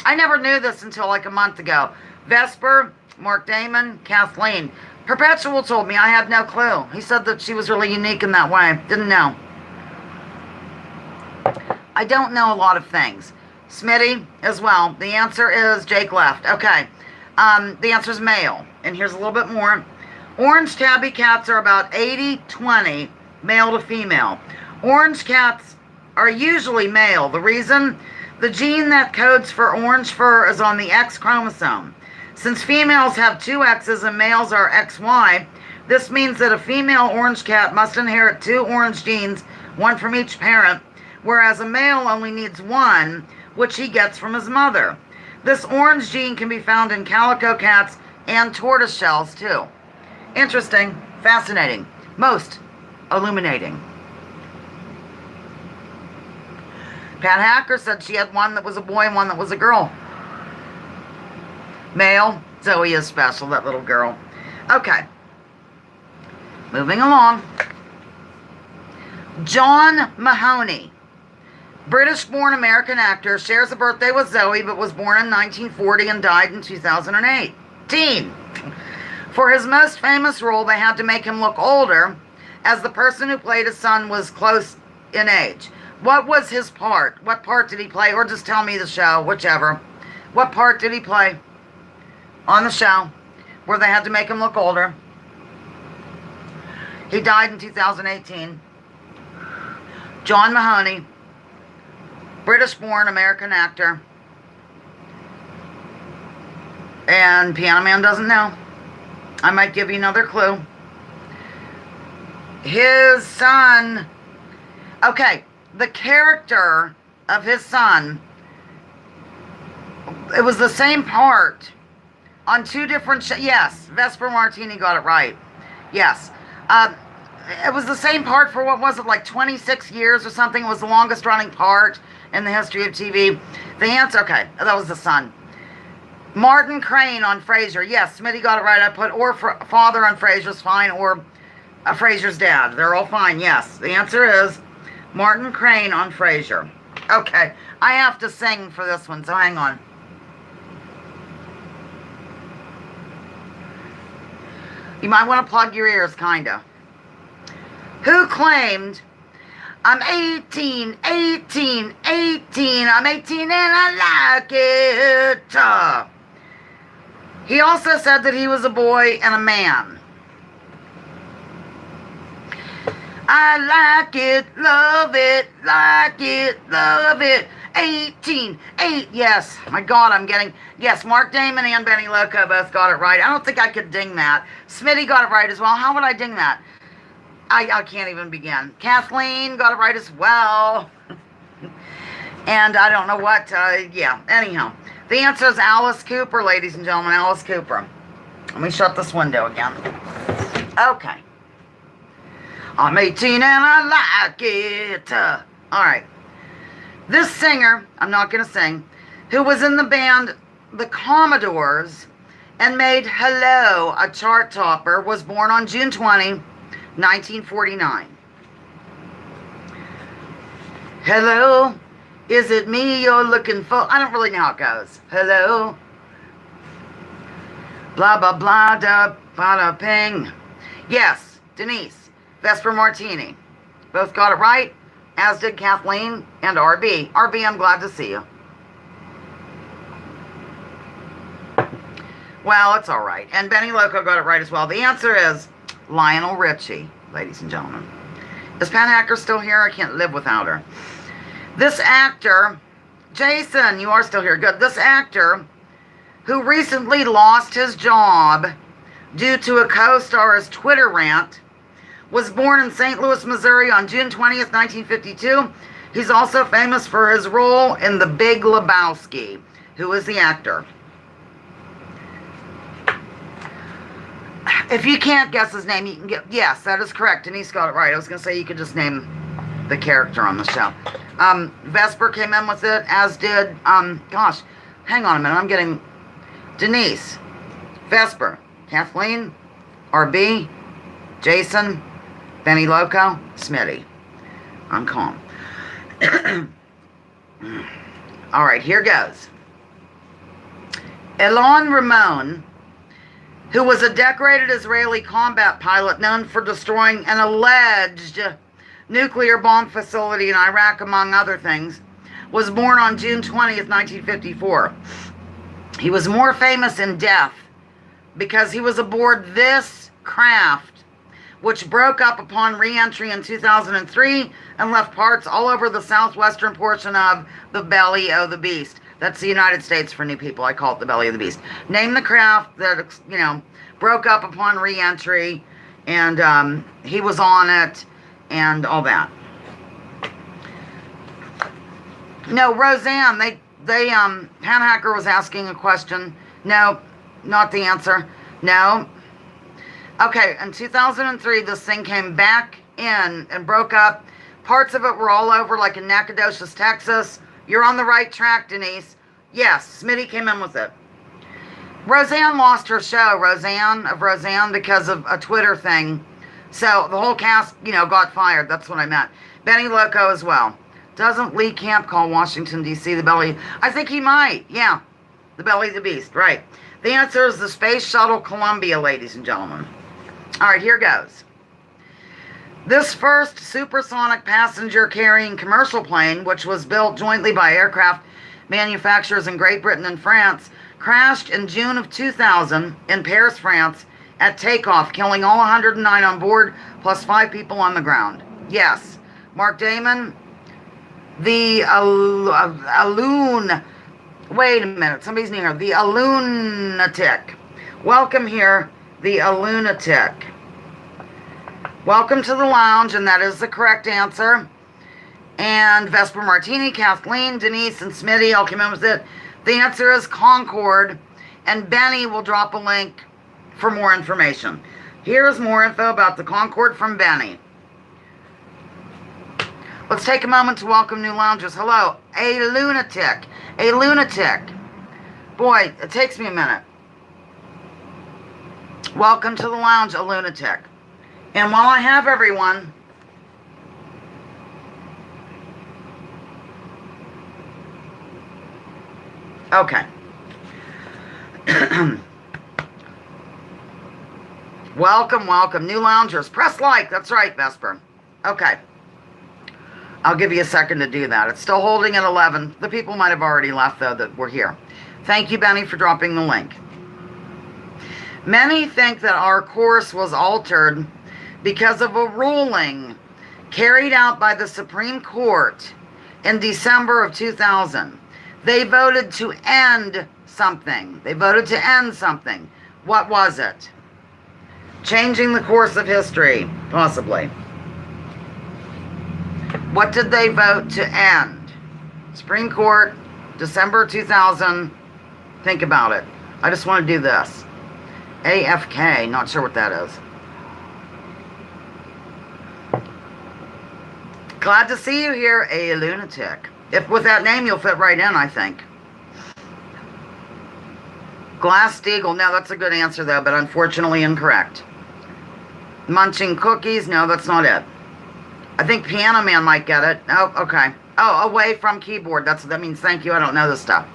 I never knew this until like a month ago. Vesper, Mark Damon, Kathleen. Perpetual told me. I had no clue. He said that she was really unique in that way. Didn't know. I don't know a lot of things. Smitty as well. The answer is Jake left. Okay. The answer is male. And here's a little bit more. Orange tabby cats are about 80-20 male to female. Orange cats are usually male. The reason? The gene that codes for orange fur is on the X chromosome. Since females have two X's and males are XY, this means that a female orange cat must inherit two orange genes, one from each parent, whereas a male only needs one, which he gets from his mother. This orange gene can be found in calico cats and tortoise shells too. Interesting, fascinating, most illuminating. Pat Hacker said she had one that was a boy and one that was a girl. Male. Zoe is special, that little girl. Okay. Moving along. John Mahoney, British-born American actor, shares a birthday with Zoe, but was born in 1940 and died in 2018. For his most famous role, they had to make him look older, as the person who played his son was close in age. What was his part? What part did he play? Or just tell me the show, whichever. What part did he play on the show where they had to make him look older? He died in 2018. John Mahoney, British-born American actor. And Piano Man doesn't know. I might give you another clue. His son... Okay. The character of his son, it was the same part on two different shows. Yes, Vesper Martini got it right. Yes. It was the same part for, what was it, like 26 years or something? It was the longest running part in the history of TV. The answer, okay, that was the son. Martin Crane on Frasier. Yes, Smitty got it right. I put father on Frasier's fine, or Frasier's dad. They're all fine, yes. The answer is Martin Crane on Frasier. Okay, I have to sing for this one, so hang on. You might want to plug your ears, kinda. Who claimed, I'm 18, I'm 18 and I like it. He also said that he was a boy and a man. I like it, love it, 18, 8. Yes, my God, I'm getting. Yes, Mark Damon and Benny Loco both got it right. I don't think I could ding that. Smitty got it right as well. How would I ding that? I can't even begin. Kathleen got it right as well. And I don't know what, yeah, anyhow. The answer is Alice Cooper, ladies and gentlemen, Alice Cooper. Let me shut this window again. Okay. I'm 18 and I like it. All right. This singer, I'm not going to sing, who was in the band The Commodores and made Hello a chart topper, was born on June 20, 1949. Hello, is it me you're looking for? I don't really know how it goes. Hello. Blah, blah, blah, da, bada, ping. Yes, Denise, Vesper Martini. Both got it right, as did Kathleen and RB. RB, I'm glad to see you. Well, it's all right. And Benny Loco got it right as well. The answer is Lionel Richie, ladies and gentlemen. Is Pan Hacker still here? I can't live without her. This actor, Jason, you are still here. Good. This actor, who recently lost his job due to a co-star's Twitter rant, was born in St. Louis, Missouri on June 20th, 1952. He's also famous for his role in The Big Lebowski. Who is the actor? If you can't guess his name, you can get... Yes, that is correct. Denise got it right. I was going to say you could just name the character on the show. Vesper came in with it, as did... gosh, hang on a minute. I'm getting... Denise, Vesper, Kathleen, RB, Jason, Benny Loco, Smitty. I'm calm. All right, here goes. Elon Ramon, who was a decorated Israeli combat pilot known for destroying an alleged nuclear bomb facility in Iraq, among other things, was born on June 20th, 1954. He was more famous in death because he was aboard this craft, which broke up upon re-entry in 2003 and left parts all over the southwestern portion of the belly of the beast. That's the United States for new people. I call it the belly of the beast. Name the craft that, broke up upon re-entry, and he was on it, and all that. No, Roseanne, Pan Hacker was asking a question. No, not the answer. No. Okay, in 2003, this thing came back in and broke up. Parts of it were all over, like in Nacogdoches, Texas. You're on the right track, Denise. Yes, Smitty came in with it. Roseanne lost her show, Roseanne, because of a Twitter thing. So the whole cast, got fired. That's what I meant. Benny Loco as well. Doesn't Lee Camp call Washington, D.C. the belly? I think he might. Yeah, the belly of the beast. Right. The answer is the Space Shuttle Columbia, ladies and gentlemen. All right, here goes. This first supersonic passenger-carrying commercial plane, which was built jointly by aircraft manufacturers in Great Britain and France, crashed in June of 2000 in Paris, France, at takeoff, killing all 109 on board, plus 5 people on the ground. Yes, Mark Damon, the wait a minute, somebody's near, the lunatic. Welcome here, the lunatic. Welcome to the lounge, and that is the correct answer. And Vesper Martini, Kathleen, Denise, and Smitty all came in with it. The answer is Concorde, and Benny will drop a link for more information. Here's more info about the Concorde from Benny. Let's take a moment to welcome new loungers. Hello, a lunatic. A lunatic. Boy, it takes me a minute. Welcome to the lounge, a lunatic. And while I have everyone, okay. Welcome, new loungers. Press like, that's right, Vesper. Okay. I'll give you a second to do that. It's still holding at 11. The people might have already left, though, that were here. Thank you, Benny, for dropping the link. Many think that our course was altered because of a ruling carried out by the Supreme Court in December of 2000. They voted to end something. They voted to end something. What was it? Changing the course of history, possibly. What did they vote to end? Supreme Court, December 2000. Think about it. I just want to do this. AFK, not sure what that is. Glad to see you here, a lunatic. If with that name, you'll fit right in, I think. Glass-Steagall, no, that's a good answer, though, but unfortunately incorrect. Munching cookies, no, that's not it. I think Piano Man might get it. Oh, okay. Oh, away from keyboard, that means thank you, I don't know this stuff.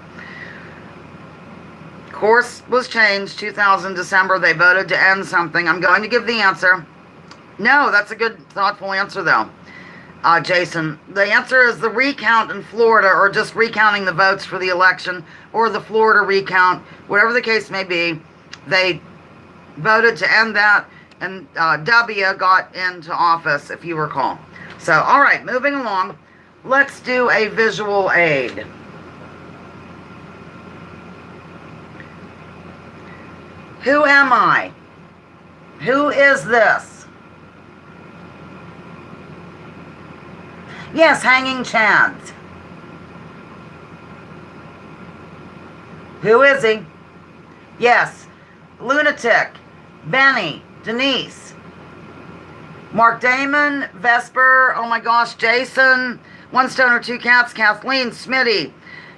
Course was changed, 2000 December, they voted to end something. I'm going to give the answer. No, that's a good, thoughtful answer, though. Jason, the answer is the recount in Florida, or just recounting the votes for the election, or the Florida recount, whatever the case may be. They voted to end that, and W got into office, if you recall. So, all right, moving along. Let's do a visual aid. Who am I? Who is this? Yes, Hanging Chad. Who is he? Yes, Lunatic, Benny, Denise, Mark Damon, Vesper, oh my gosh, Jason, One Stoner, Two Cats, Kathleen, Smitty,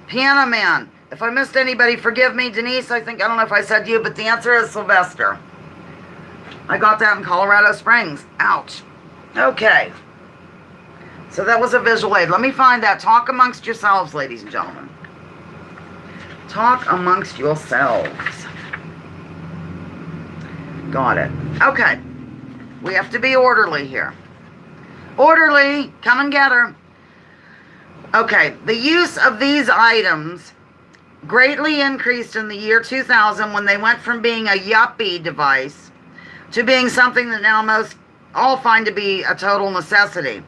Piano Man. If I missed anybody, forgive me. Denise, I don't know if I said you, but the answer is Sylvester. I got that in Colorado Springs. Ouch. Okay. So that was a visual aid. Let me find that. Talk amongst yourselves, ladies and gentlemen. Talk amongst yourselves. Got it. Okay. We have to be orderly here. Orderly, come and get her. Okay. The use of these items greatly increased in the year 2000 when they went from being a yuppie device to being something that now most all find to be a total necessity.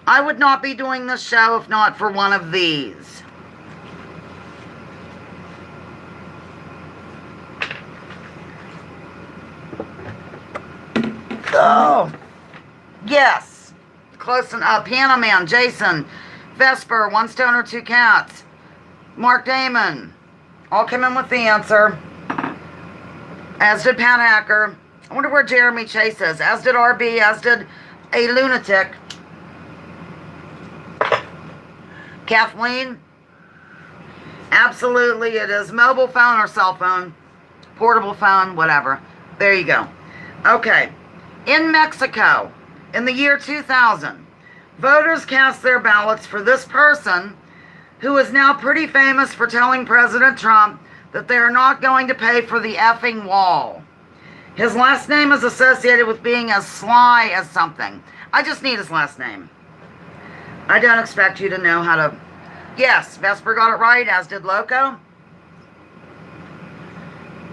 I would not be doing this show if not for one of these. Oh, yes. Close enough. Piano Man, Jason, Vesper, One Stoner, Two Cats, Mark Damon. All came in with the answer. As did Pat Hacker. I wonder where Jeremy Chase is. As did RB, as did a lunatic. Kathleen, absolutely it is mobile phone or cell phone, portable phone, whatever. There you go. Okay. In Mexico, in the year 2000, voters cast their ballots for this person who is now pretty famous for telling President Trump that they are not going to pay for the effing wall. His last name is associated with being as sly as something. I just need his last name. I don't expect you to know how to... Yes, Vesper got it right, as did Loco.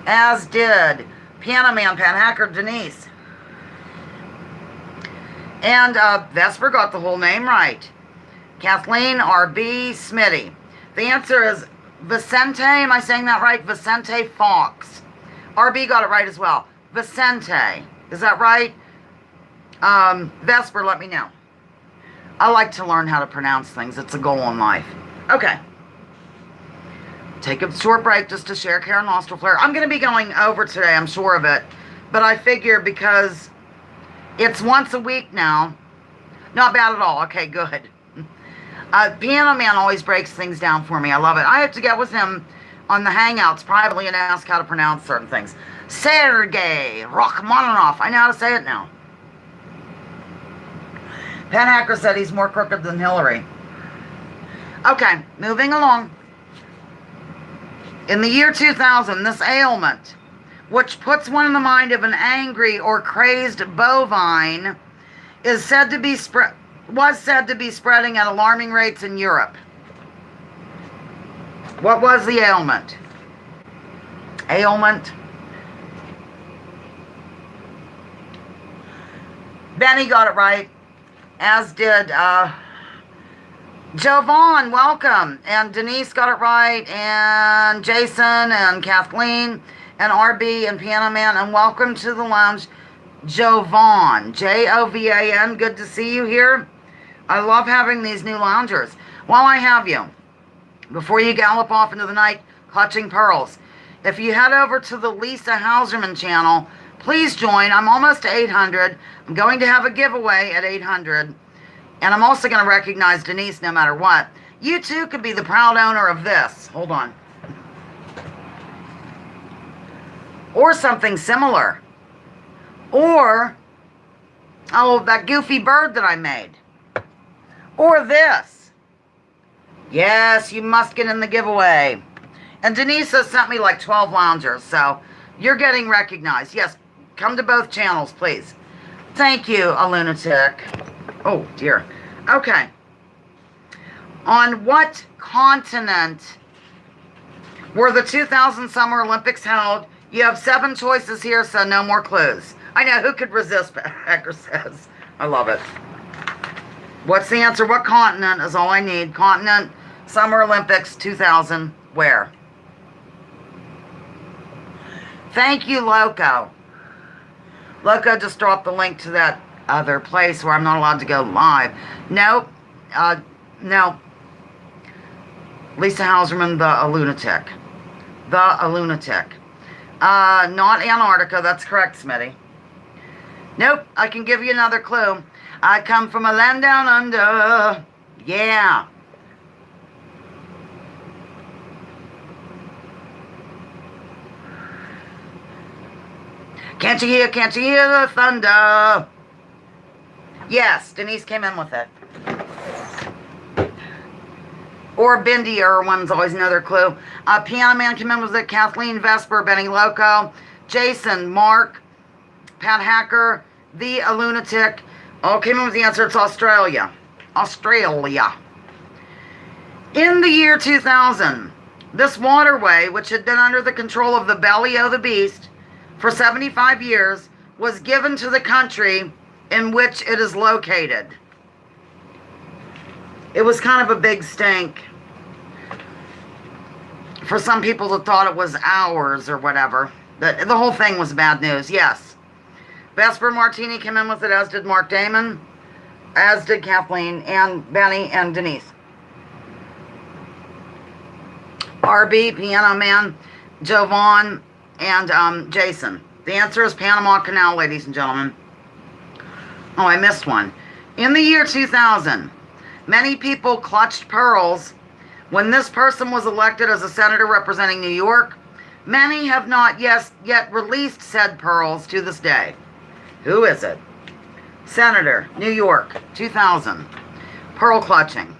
As did Piano Man, Pat Hacker, Denise. And Vesper got the whole name right. Kathleen, RB, Smitty. The answer is Vicente, am I saying that right? Vicente Fox. RB got it right as well. Vicente. Is that right? Vesper, let me know. I like to learn how to pronounce things. It's a goal in life. Okay. Take a short break just to share Karen Nostril Flare. I'm going to be going over today, I'm sure of it. But I figure because it's once a week now. Not bad at all. Okay, good. Piano Man always breaks things down for me. I love it. I have to get with him on the Hangouts privately and ask how to pronounce certain things. Sergey Rachmaninoff. I know how to say it now. Pat Hacker said he's more crooked than Hillary. Okay, moving along. In the year 2000, this ailment, which puts one in the mind of an angry or crazed bovine, was said to be spreading at alarming rates in Europe. What was the ailment? Ailment. Benny got it right, as did Jovan, welcome. And Denise got it right. And Jason and Kathleen and RB and Piano Man. And welcome to the lounge, Jovan. Jovan. Good to see you here. I love having these new loungers. While I have you, before you gallop off into the night clutching pearls, if you head over to the Lisa Hauserman channel, please join. I'm almost to 800. I'm going to have a giveaway at 800. And I'm also going to recognize Denise no matter what. You too could be the proud owner of this. Hold on. Or something similar. Or, oh, that goofy bird that I made. Or this. Yes, you must get in the giveaway. And Denise has sent me like 12 loungers, so you're getting recognized. Yes, come to both channels, please. Thank you, a lunatic. Oh, dear. Okay. On what continent were the 2000 Summer Olympics held? You have 7 choices here, so no more clues. I know, who could resist, Hacker says. I love it. What's the answer? What continent is all I need? Continent, Summer Olympics 2000, where? Thank you, Loco. Loco just dropped the link to that other place where I'm not allowed to go live. Nope. No. Lisa Hauserman, a lunatic. A lunatic. Not Antarctica. That's correct, Smitty. Nope. I can give you another clue. I come from a land down under. Yeah. Can't you hear the thunder? Yes, Denise came in with it. Or Bindi Irwin's always another clue. Piano Man came in with it. Kathleen Vesper, Benny Loco, Jason, Mark, Pat Hacker, a lunatic. All came in with the answer. It's Australia. Australia. In the year 2000, this waterway, which had been under the control of the belly of the beast for 75 years, was given to the country in which it is located. It was kind of a big stink. For some people that thought it was ours or whatever. The whole thing was bad news, yes. Vesper Martini came in with it, as did Mark Damon, as did Kathleen and Benny and Denise. RB, Piano Man, Jovan, and Jason. The answer is Panama Canal, ladies and gentlemen. Oh, I missed one. In the year 2000, many people clutched pearls when this person was elected as a senator representing New York. Many have not yet released said pearls to this day. Who is it? Senator, New York, 2000. Pearl clutching.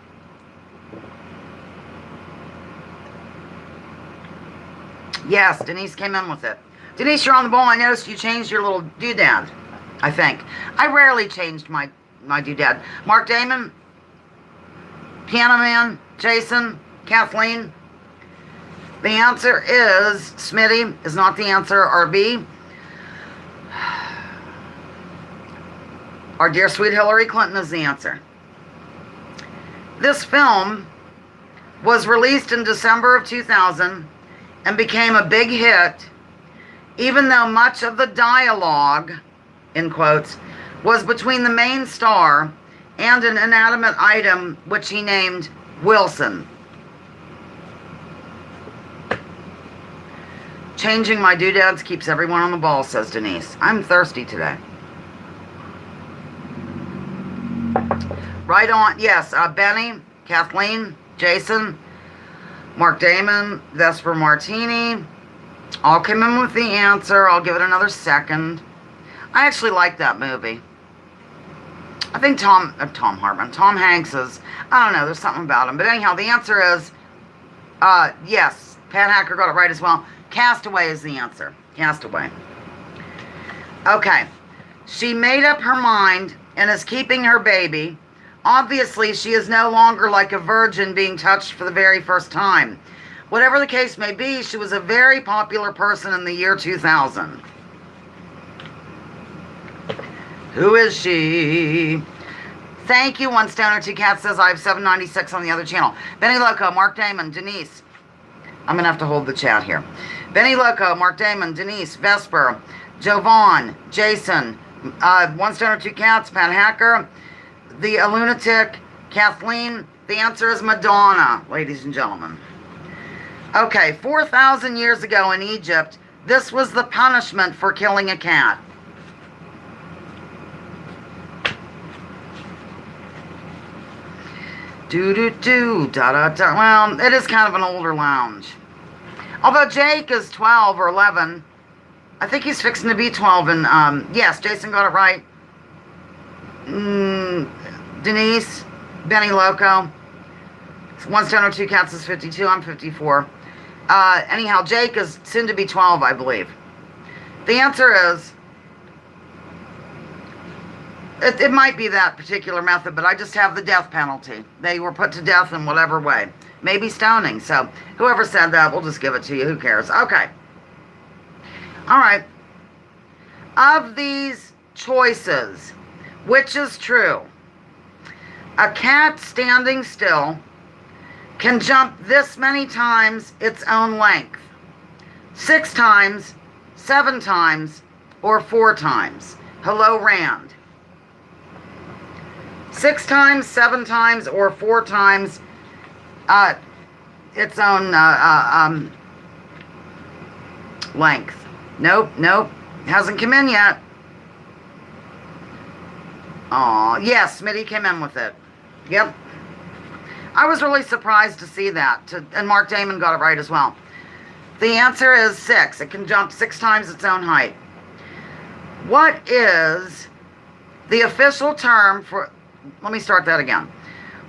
Yes, Denise came in with it. Denise, you're on the ball. I noticed you changed your little doodad, I think. I rarely changed my doodad. Mark Damon, Piano Man, Jason, Kathleen. The answer is, Smitty is not the answer, RB. Our dear sweet Hillary Clinton is the answer. This film was released in December of 2000 and became a big hit, even though much of the dialogue, in quotes, was between the main star and an inanimate item which he named Wilson. Changing my doodads keeps everyone on the ball, says Denise. I'm thirsty today. Right on. Yes, Benny, Kathleen, Jason, Mark Damon, Vesper Martini. All came in with the answer. I'll give it another second. I actually like that movie. I think Tom Hanks is, I don't know, there's something about him. But anyhow, the answer is, yes, Pat Hacker got it right as well. Castaway is the answer. Castaway. Okay. She made up her mind and is keeping her baby. Obviously, she is no longer like a virgin being touched for the very first time. Whatever the case may be, she was a very popular person in the year 2000. Who is she? Thank you. One Stoner, Two Cats says I have 796 on the other channel. Benny Loco, Mark Damon, Denise. I'm going to have to hold the chat here. Benny Loco, Mark Damon, Denise, Vesper, Jovan, Jason, One Stoner, Two Cats, Pat Hacker, The Lunatic, Kathleen. The answer is Madonna, ladies and gentlemen. Okay, 4,000 years ago in Egypt, this was the punishment for killing a cat. Da-da-da. Well, it is kind of an older lounge. Although Jake is 12 or 11. I think he's fixing to be 12. And, yes, Jason got it right. Denise, Benny Loco. One Stoner, Two Cats is 52. I'm 54. Anyhow, Jake is soon to be 12, I believe. The answer is... It might be that particular method, but I just have the death penalty. They were put to death in whatever way. Maybe stoning. So, whoever said that, we'll just give it to you. Who cares? Okay. All right. Of these choices, which is true? A cat standing still can jump this many times its own length. 6 times, 7 times, or 4 times. Hello, Rand. 6 times, 7 times, or 4 times its own length. Nope. Hasn't come in yet. Aw, yes, Smitty came in with it. Yep. I was really surprised to see that. And Mark Damon got it right as well. The answer is 6. It can jump 6 times its own height. What is the official term for... Let me start that again.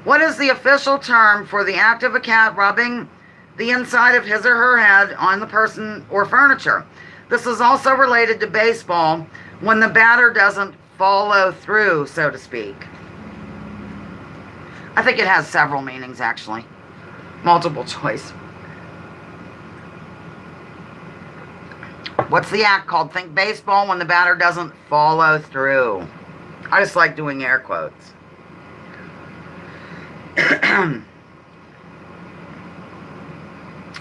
What is the official term for the act of a cat rubbing the inside of his or her head on the person or furniture? This is also related to baseball when the batter doesn't follow through, so to speak. I think it has several meanings, actually. Multiple choice. What's the act called? Think baseball when the batter doesn't follow through. I just like doing air quotes.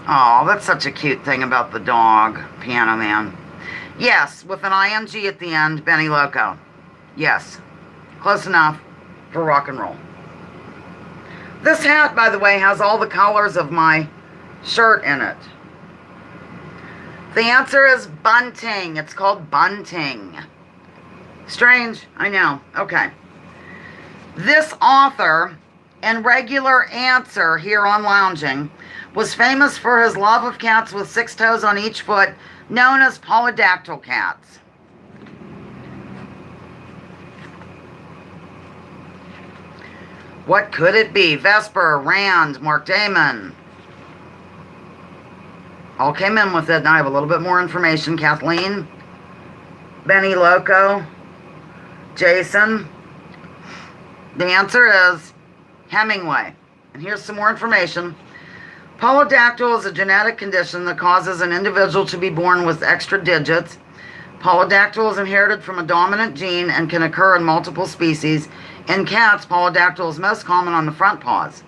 Oh, that's such a cute thing about the dog, Piano Man. Yes, with an ing at the end, Benny Loco. Yes, close enough for rock and roll. This hat, by the way, has all the colors of my shirt in it. The answer is bunting. It's called bunting. Strange, I know. Okay. This author and regular answer here on Lounging was famous for his love of cats with 6 toes on each foot, known as polydactyl cats. What could it be? Vesper, Rand, Mark Damon. All came in with it, and I have a little bit more information. Kathleen, Benny Loco, Jason. The answer is Hemingway. And here's some more information. Polydactyl is a genetic condition that causes an individual to be born with extra digits. Polydactyl is inherited from a dominant gene and can occur in multiple species. In cats, polydactyl is most common on the front paws.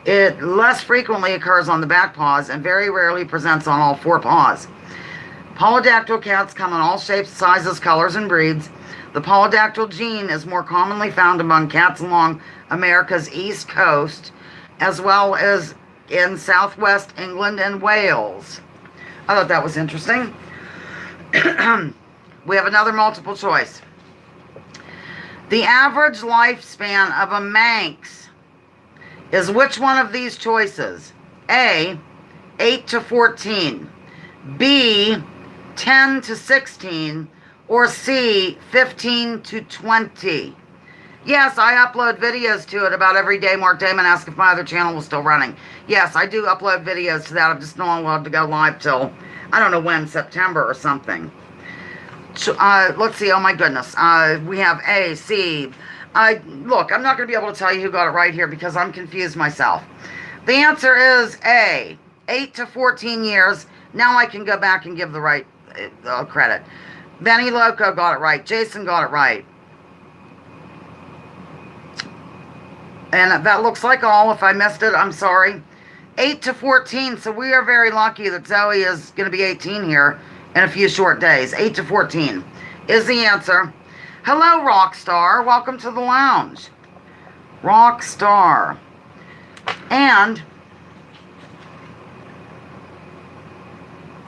It less frequently occurs on the back paws and very rarely presents on all 4 paws. Polydactyl cats come in all shapes, sizes, colors, and breeds. The polydactyl gene is more commonly found among cats along America's east coast, as well as in southwest England and Wales. I thought that was interesting. We have another multiple choice. The average lifespan of a Manx is which one of these choices? A, 8 to 14, B, 10 to 16, or C, 15 to 20. Yes, I upload videos to it about every day. Mark Damon asked if my other channel was still running. Yes, I do upload videos to that. I'm just not allowed to go live till, I don't know when, September or something. Let's see. Oh, my goodness. We have A, C. Look, I'm not going to be able to tell you who got it right here because I'm confused myself. The answer is A, 8 to 14 years. Now I can go back and give the right credit. Benny Loco got it right. Jason got it right. And that looks like all. If I missed it, I'm sorry. 8 to 14. So we are very lucky that Zoe is going to be 18 here in a few short days. 8 to 14 is the answer. Hello, Rockstar. Welcome to the lounge. Rockstar. And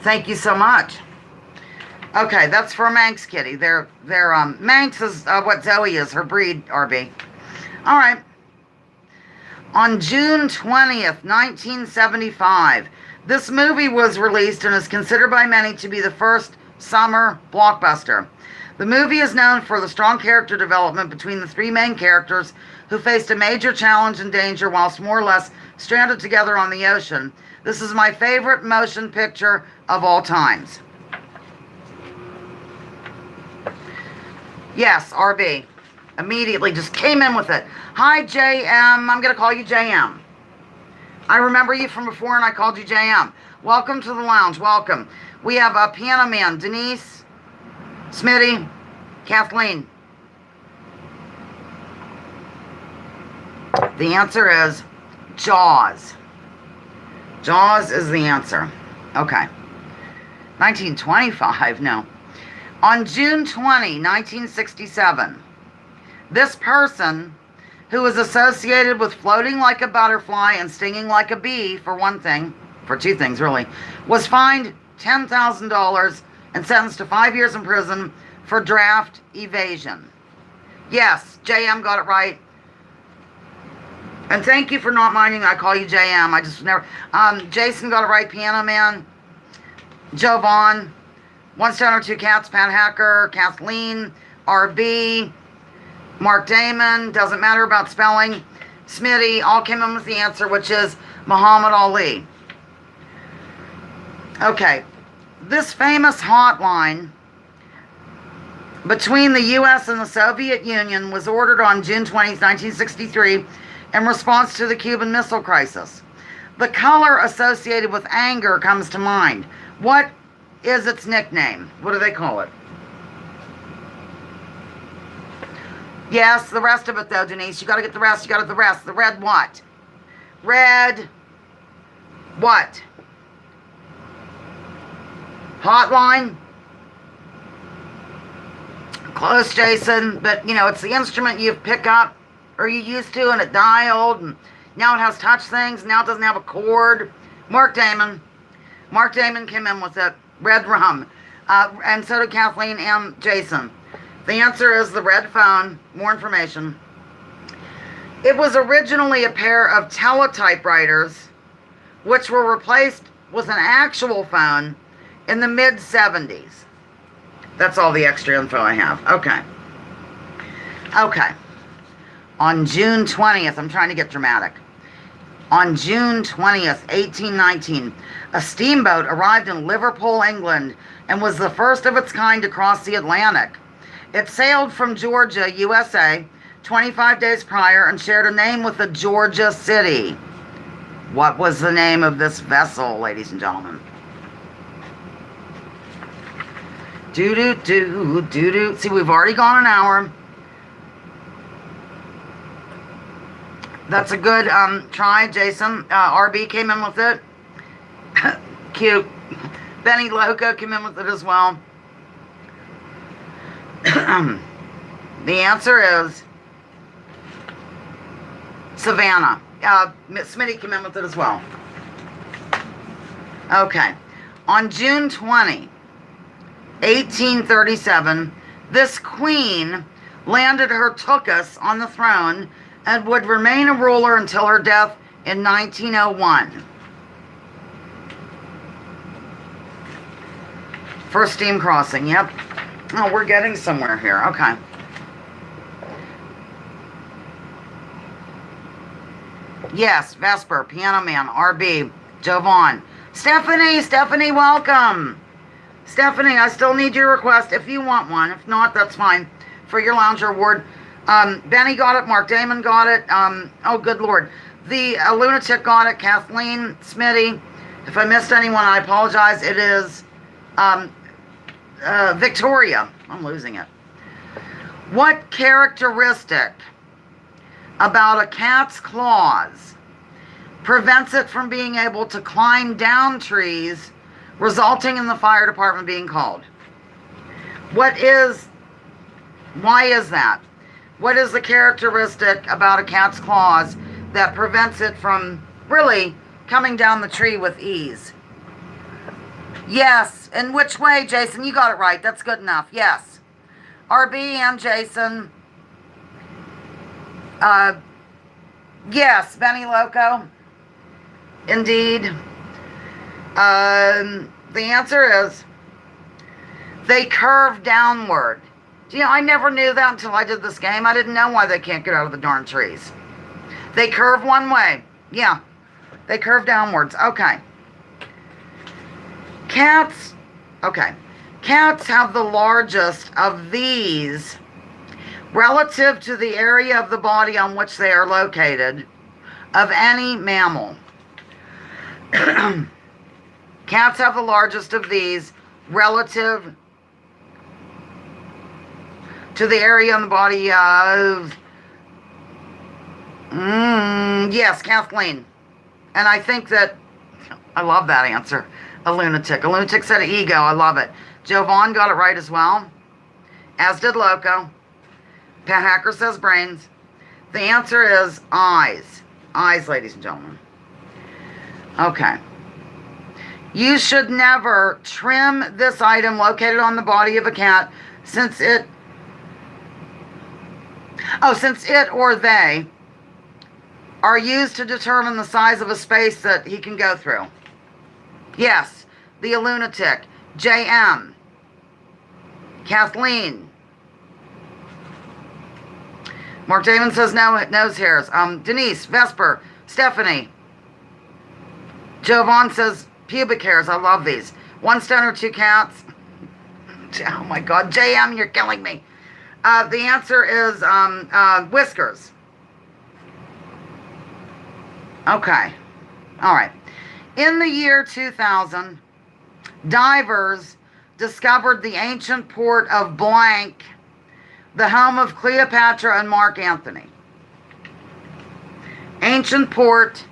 thank you so much. Okay, that's for Manx Kitty. Manx is what Zoe is, her breed, RB. All right. On June 20th, 1975, this movie was released and is considered by many to be the first summer blockbuster. The movie is known for the strong character development between the three main characters who faced a major challenge and danger whilst more or less stranded together on the ocean. This is my favorite motion picture of all times. Yes, RB. Immediately just came in with it. Hi, JM. I'm going to call you JM. I remember you from before and I called you JM. Welcome to the lounge. Welcome. We have a Piano Man, Denise, Smitty, Kathleen. The answer is Jaws. Jaws is the answer. Okay. 1925, no. On June 20, 1967, this person, who is associated with floating like a butterfly and stinging like a bee, for one thing, for two things really, was fined $10,000 and sentenced to 5 years in prison for draft evasion. Yes, JM got it right. And thank you for not minding I call you JM. I just never... Jason got it right, Piano Man. Joe Vaughn. One Stone or Two Cats, Pat Hacker, Kathleen, RB, Mark Damon, doesn't matter about spelling, Smitty, all came in with the answer, which is Muhammad Ali. Okay, this famous hotline between the U.S. and the Soviet Union was ordered on June 20, 1963, in response to the Cuban Missile Crisis. The color associated with anger comes to mind. What is its nickname? What do they call it? Yes, the rest of it though, Denise. You got to get the rest. You got to get the rest. The red what? Red what? Hotline? Close, Jason. But, you know, it's the instrument you pick up or you used to and it dialed. And now it has touch things. Now it doesn't have a cord. Mark Damon. Mark Damon came in with it. Red rum. And so did Kathleen and Jason. The answer is the red phone. More information. It was originally a pair of teletypewriters which were replaced with an actual phone in the mid-70s. That's all the extra info I have. Okay. Okay. On June 20th, I'm trying to get dramatic. On June 20th, 1819, a steamboat arrived in Liverpool, England, and was the first of its kind to cross the Atlantic. It sailed from Georgia, USA, 25 days prior and shared a name with the Georgia city. What was the name of this vessel, ladies and gentlemen? Do-do-do, See, we've already gone an hour. That's a good try, Jason. RB came in with it. Cute. Benny Loco came in with it as well. The answer is Savannah. Smitty came in with it as well. Okay. On June 20, 1837, this queen landed her tuchus on the throne and would remain a ruler until her death in 1901. First steam crossing, yep. Oh, we're getting somewhere here. Okay. Yes, Vesper, Piano Man, RB, Joe Vaughn. Stephanie, welcome. Stephanie, I still need your request if you want one. If not, that's fine. For your Lounger Award. Benny got it. Mark Damon got it. Oh, good Lord. The Lunatic got it. Kathleen, Smitty. If I missed anyone, I apologize. It is Victoria. I'm losing it. What characteristic about a cat's claws prevents it from being able to climb down trees, resulting in the fire department being called? Why is that? What is the characteristic about a cat's claws that prevents it from really coming down the tree with ease? Yes. In which way, Jason? You got it right. That's good enough. Yes. RB and Jason. Yes. Benny Loco. Indeed. The answer is they curve downward. You know, I never knew that until I did this game. I didn't know why they can't get out of the darn trees. They curve one way. Yeah. They curve downwards. Okay. Cats. Okay. Cats have the largest of these relative to the area of the body on which they are located of any mammal. Cats have the largest of these relative to the area on the body of... yes, Kathleen. And I think that... I love that answer. A lunatic. A lunatic said ego. I love it. Jovan got it right as well. As did Loco. Pat Hacker says brains. The answer is eyes. Eyes, ladies and gentlemen. Okay. You should never trim this item located on the body of a cat since it or they are used to determine the size of a space that he can go through. Yes, the lunatic. JM. Kathleen. Mark Damon says no nose hairs. Denise, Vesper, Stephanie. Jovan says pubic hairs. I love these. One stone or two cats. Oh my God, JM, you're killing me. The answer is whiskers. Okay. All right. In the year 2000, divers discovered the ancient port of blank, the home of Cleopatra and Mark Antony. Ancient port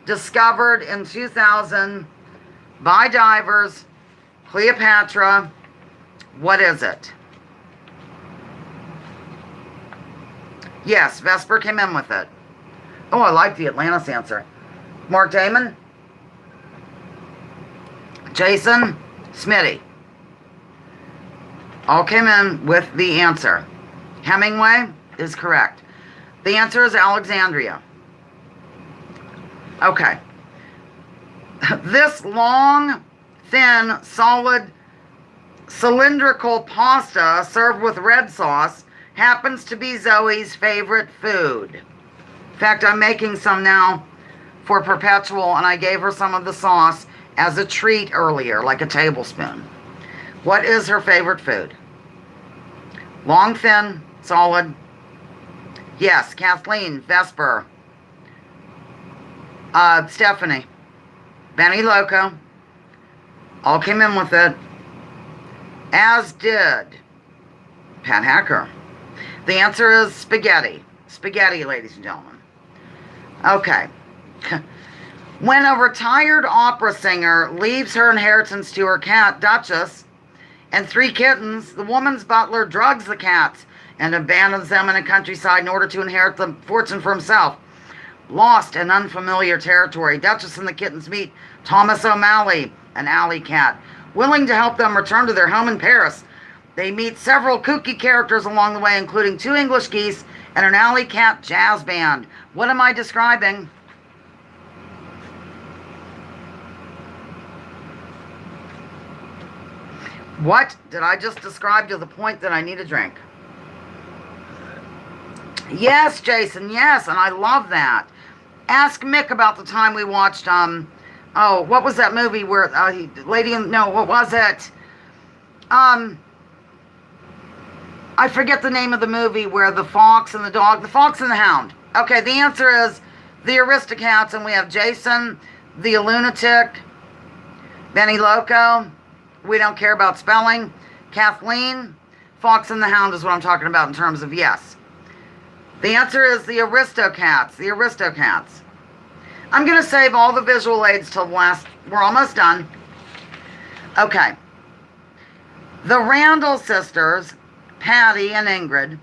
discovered in 2000 by divers, Cleopatra. What is it? Yes, Vesper came in with it. Oh, I like the Atlantis answer. Mark Damon? Jason? Smitty? All came in with the answer. Hemingway is correct. The answer is Alexandria. Okay. This long, thin, solid, cylindrical pasta served with red sauce happens to be Zoe's favorite food. In fact, I'm making some now for Perpetual, and I gave her some of the sauce as a treat earlier, like a tablespoon. What is her favorite food? Long, thin, solid. Yes, Kathleen, Vesper, Stephanie, Benny Loco, all came in with it, as did Pat Hacker. The answer is spaghetti. Spaghetti, ladies and gentlemen. Okay. When a retired opera singer leaves her inheritance to her cat, Duchess, and 3 kittens, the woman's butler drugs the cats and abandons them in a countryside in order to inherit the fortune for himself. Lost in unfamiliar territory, Duchess and the kittens meet Thomas O'Malley, an alley cat, willing to help them return to their home in Paris. They meet several kooky characters along the way, including 2 English geese and an alley cat jazz band. What am I describing? What did I just describe to the point that I need a drink? Yes, Jason, yes, and I love that. Ask Mick about the time we watched, what was that movie where, what was it? I forget the name of the movie where the fox and the dog, the fox and the hound. Okay, the answer is the Aristocats, and we have Jason, the lunatic, Benny Loco. We don't care about spelling. Kathleen, Fox and the Hound is what I'm talking about in terms of yes. The answer is the Aristocats. The Aristocats. I'm going to save all the visual aids till last. We're almost done. Okay. The Randall sisters, Patty and Ingrid,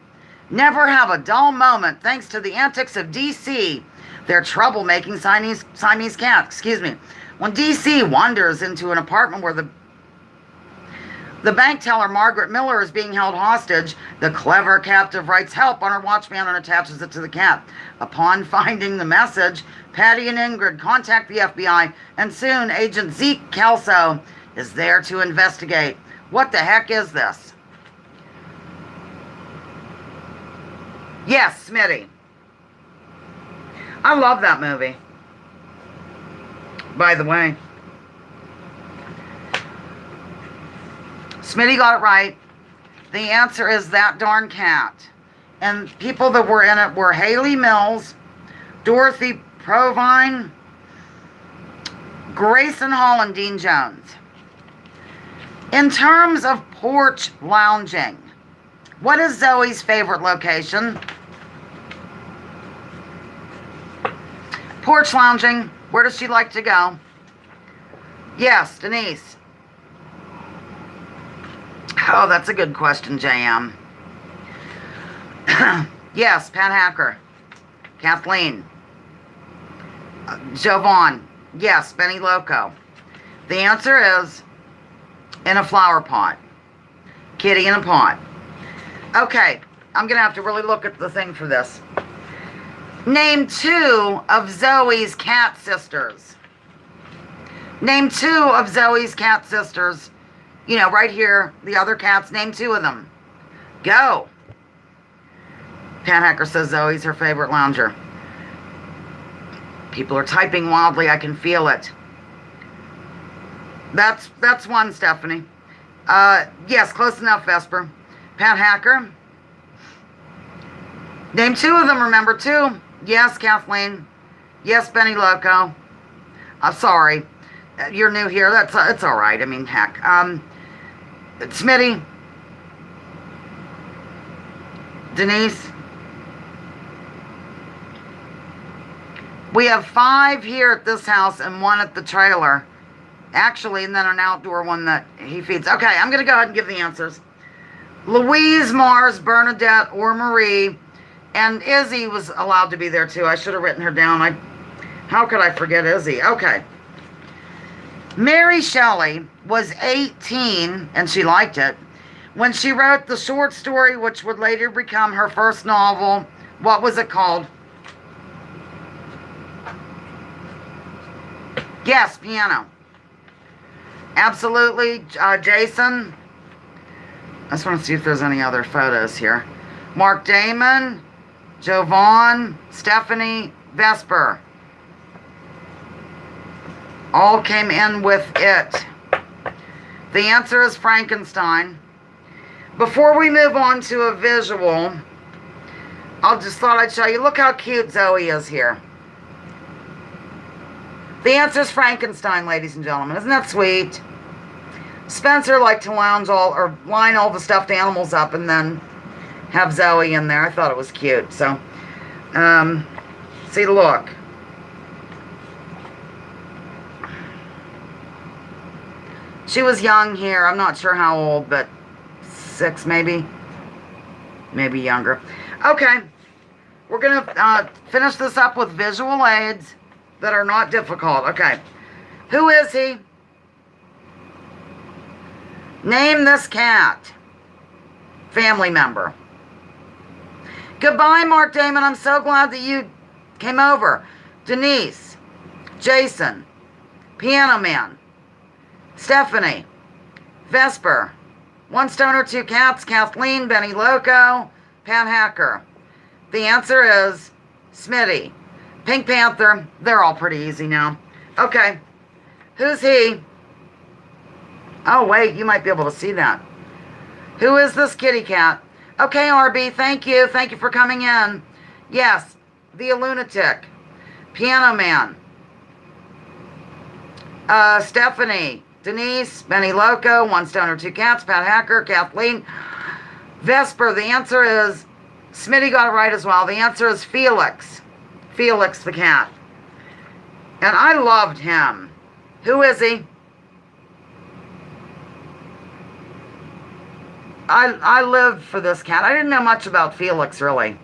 never have a dull moment thanks to the antics of DC, their troublemaking Siamese cat. Excuse me. When DC wanders into an apartment where the bank teller Margaret Miller is being held hostage, the clever captive writes help on her watchman and attaches it to the cat. Upon finding the message, Patty and Ingrid contact the FBI, and soon Agent Zeke Kelso is there to investigate. What the heck is this? Yes, Smitty. I love that movie. By the way. Smitty got it right. The answer is That Darn Cat. And people that were in it were Haley Mills, Dorothy Provine, Grayson Hall, and Dean Jones. In terms of porch lounging, what is Zoe's favorite location? Porch lounging, where does she like to go? Yes, Denise. Oh, that's a good question, JM. Yes, Pat Hacker. Kathleen. Jovan. Yes, Benny Loco. The answer is in a flower pot. Kitty in a pot. Okay, I'm going to have to really look at the thing for this. Name 2 of Zoe's cat sisters. Name 2 of Zoe's cat sisters. You know, right here, the other cats. Name 2 of them. Go. Pat Hacker says Zoe's her favorite lounger. People are typing wildly. I can feel it. That's one, Stephanie. Yes, close enough, Vesper. Pat Hacker. Name 2 of them, remember, 2. Yes, Kathleen. Yes, Benny Loco. I'm sorry. You're new here. It's all right. I mean, heck. Smitty. Denise. We have 5 here at this house and 1 at the trailer. Actually, and then an outdoor one that he feeds. Okay, I'm going to go ahead and give the answers. Louise, Mars, Bernadette, or Marie. And Izzy was allowed to be there too. I should have written her down. How could I forget Izzy? Okay. Mary Shelley was 18, and she liked it, when she wrote the short story which would later become her first novel. What was it called? Yes, Piano. Absolutely. Jason. I just want to see if there's any other photos here. Mark Damon, Jovan, Stephanie, Vesper. All came in with it. The answer is Frankenstein. Before we move on to a visual, I just thought I'd show you. Look how cute Zoe is here. The answer is Frankenstein, ladies and gentlemen. Isn't that sweet? Spencer liked to line all the stuffed animals up and then have Zoe in there. I thought it was cute. So, see, look. She was young here. I'm not sure how old, but 6 maybe. Maybe younger. Okay. We're going to finish this up with visual aids that are not difficult. Okay. Who is he? Name this cat. Family member. Goodbye, Mark Damon. I'm so glad that you came over. Denise. Jason. Piano Man. Stephanie. Vesper. 1 stoner, 2 cats. Kathleen. Benny Loco. Pat Hacker. The answer is Smitty. Pink Panther. They're all pretty easy now. Okay. Who's he? Oh, wait. You might be able to see that. Who is this kitty cat? Okay, RB. Thank you. Thank you for coming in. Yes. The Lunatic. Piano Man. Stephanie. Denise. Benny Loco. 1 stoner, 2 cats. Pat Hacker. Kathleen. Vesper. The answer is Smitty got it right as well. The answer is Felix. Felix the cat. And I loved him. Who is he? I lived for this cat. I didn't know much about Felix, really.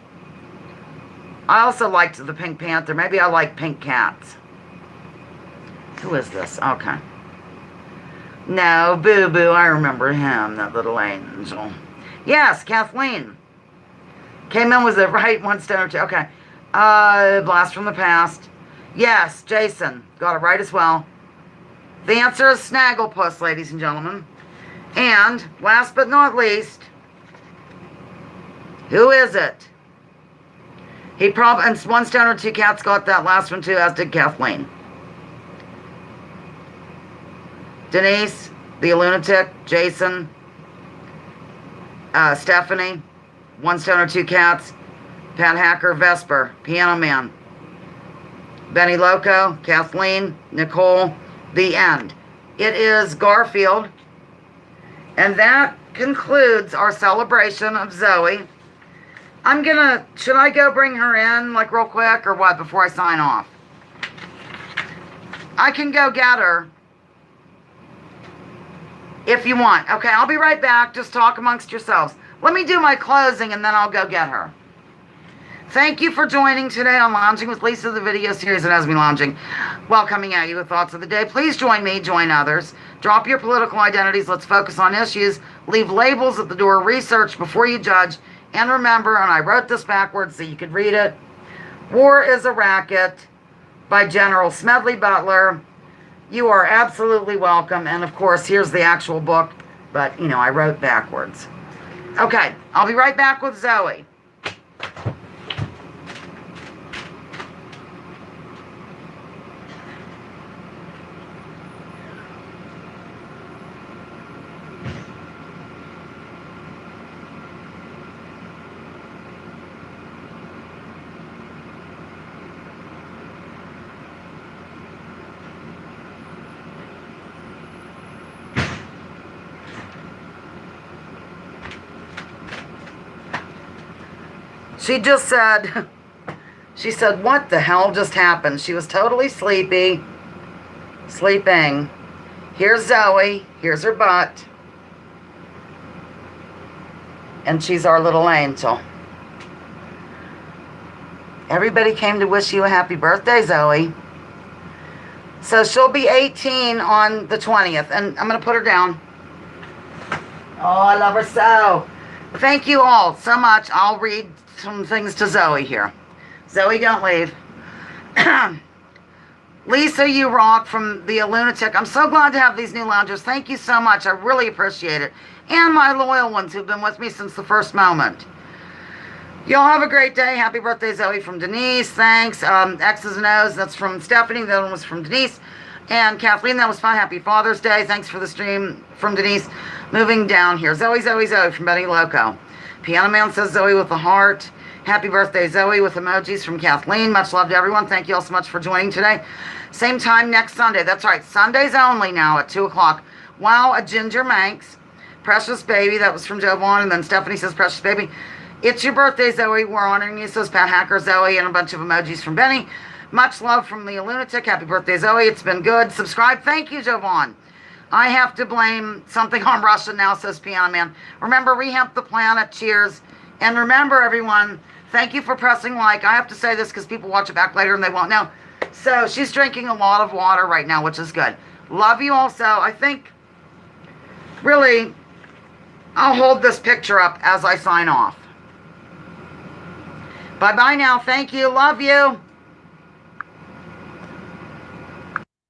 I also liked the Pink Panther. Maybe I like pink cats. Who is this? Okay. No, Boo Boo. I remember him, that little angel. Yes, Kathleen. Came in with the right one stone or two. Okay. Blast from the past. Yes, Jason. Got it right as well. The answer is Snagglepuss, ladies and gentlemen. And, last but not least, who is it? He probably, and one stone or two cats got that last one too, as did Kathleen. Denise, the lunatic, Jason, Stephanie, one stone or two cats, Pat Hacker, Vesper, Piano Man, Benny Loco, Kathleen, Nicole, the end. It is Garfield. And that concludes our celebration of Zoe. Should I go bring her in, like, real quick, or what, before I sign off? I can go get her. If you want. Okay, I'll be right back. Just talk amongst yourselves. Let me do my closing, and then I'll go get her. Thank you for joining today on Lounging with Lisa, the video series that has me lounging. While coming at you with thoughts of the day. Please join me, join others. Drop your political identities. Let's focus on issues. Leave labels at the door. Research before you judge. And remember, and I wrote this backwards so you could read it, War is a Racket by General Smedley Butler. You are absolutely welcome. And of course, here's the actual book. But, you know, I wrote backwards. Okay, I'll be right back with Zoe. She said, what the hell just happened? She was totally sleeping. Here's Zoe. Here's her butt. And she's our little angel. Everybody came to wish you a happy birthday, Zoe. So she'll be 18 on the 20th. And I'm going to put her down. Oh, I love her so. Thank you all so much. I'll read some things to Zoe here. Zoe, don't leave. Lisa, you rock, from the Lunatic. I'm so glad to have these new loungers. Thank you so much. I really appreciate it. And my loyal ones who've been with me since the first moment. Y'all have a great day. Happy birthday, Zoe, from Denise. Thanks. X's and O's, that's from Stephanie. The other one was from Denise. And Kathleen, that was fun. Happy Father's Day. Thanks for the stream from Denise. Moving down here. Zoe from Benny Loco. Piano Man says Zoe with a heart. Happy birthday, Zoe, with emojis from Kathleen. Much love to everyone. Thank you all so much for joining today. Same time next Sunday. That's right. Sundays only now at 2 o'clock. Wow, a Ginger Manx. Precious Baby. That was from Joe Vaughn. And then Stephanie says, Precious Baby. It's your birthday, Zoe. We're honoring you. Says Pat Hacker, Zoe, and a bunch of emojis from Benny. Much love from the Lunatic. Happy birthday, Zoe. It's been good. Subscribe. Thank you, Joe Vaughn. I have to blame something on Russia now, says Piano Man. Remember, rehab the planet. Cheers. And remember, everyone, thank you for pressing like. I have to say this because people watch it back later and they won't know. So she's drinking a lot of water right now, which is good. Love you also. I think, really, I'll hold this picture up as I sign off. Bye-bye now. Thank you. Love you.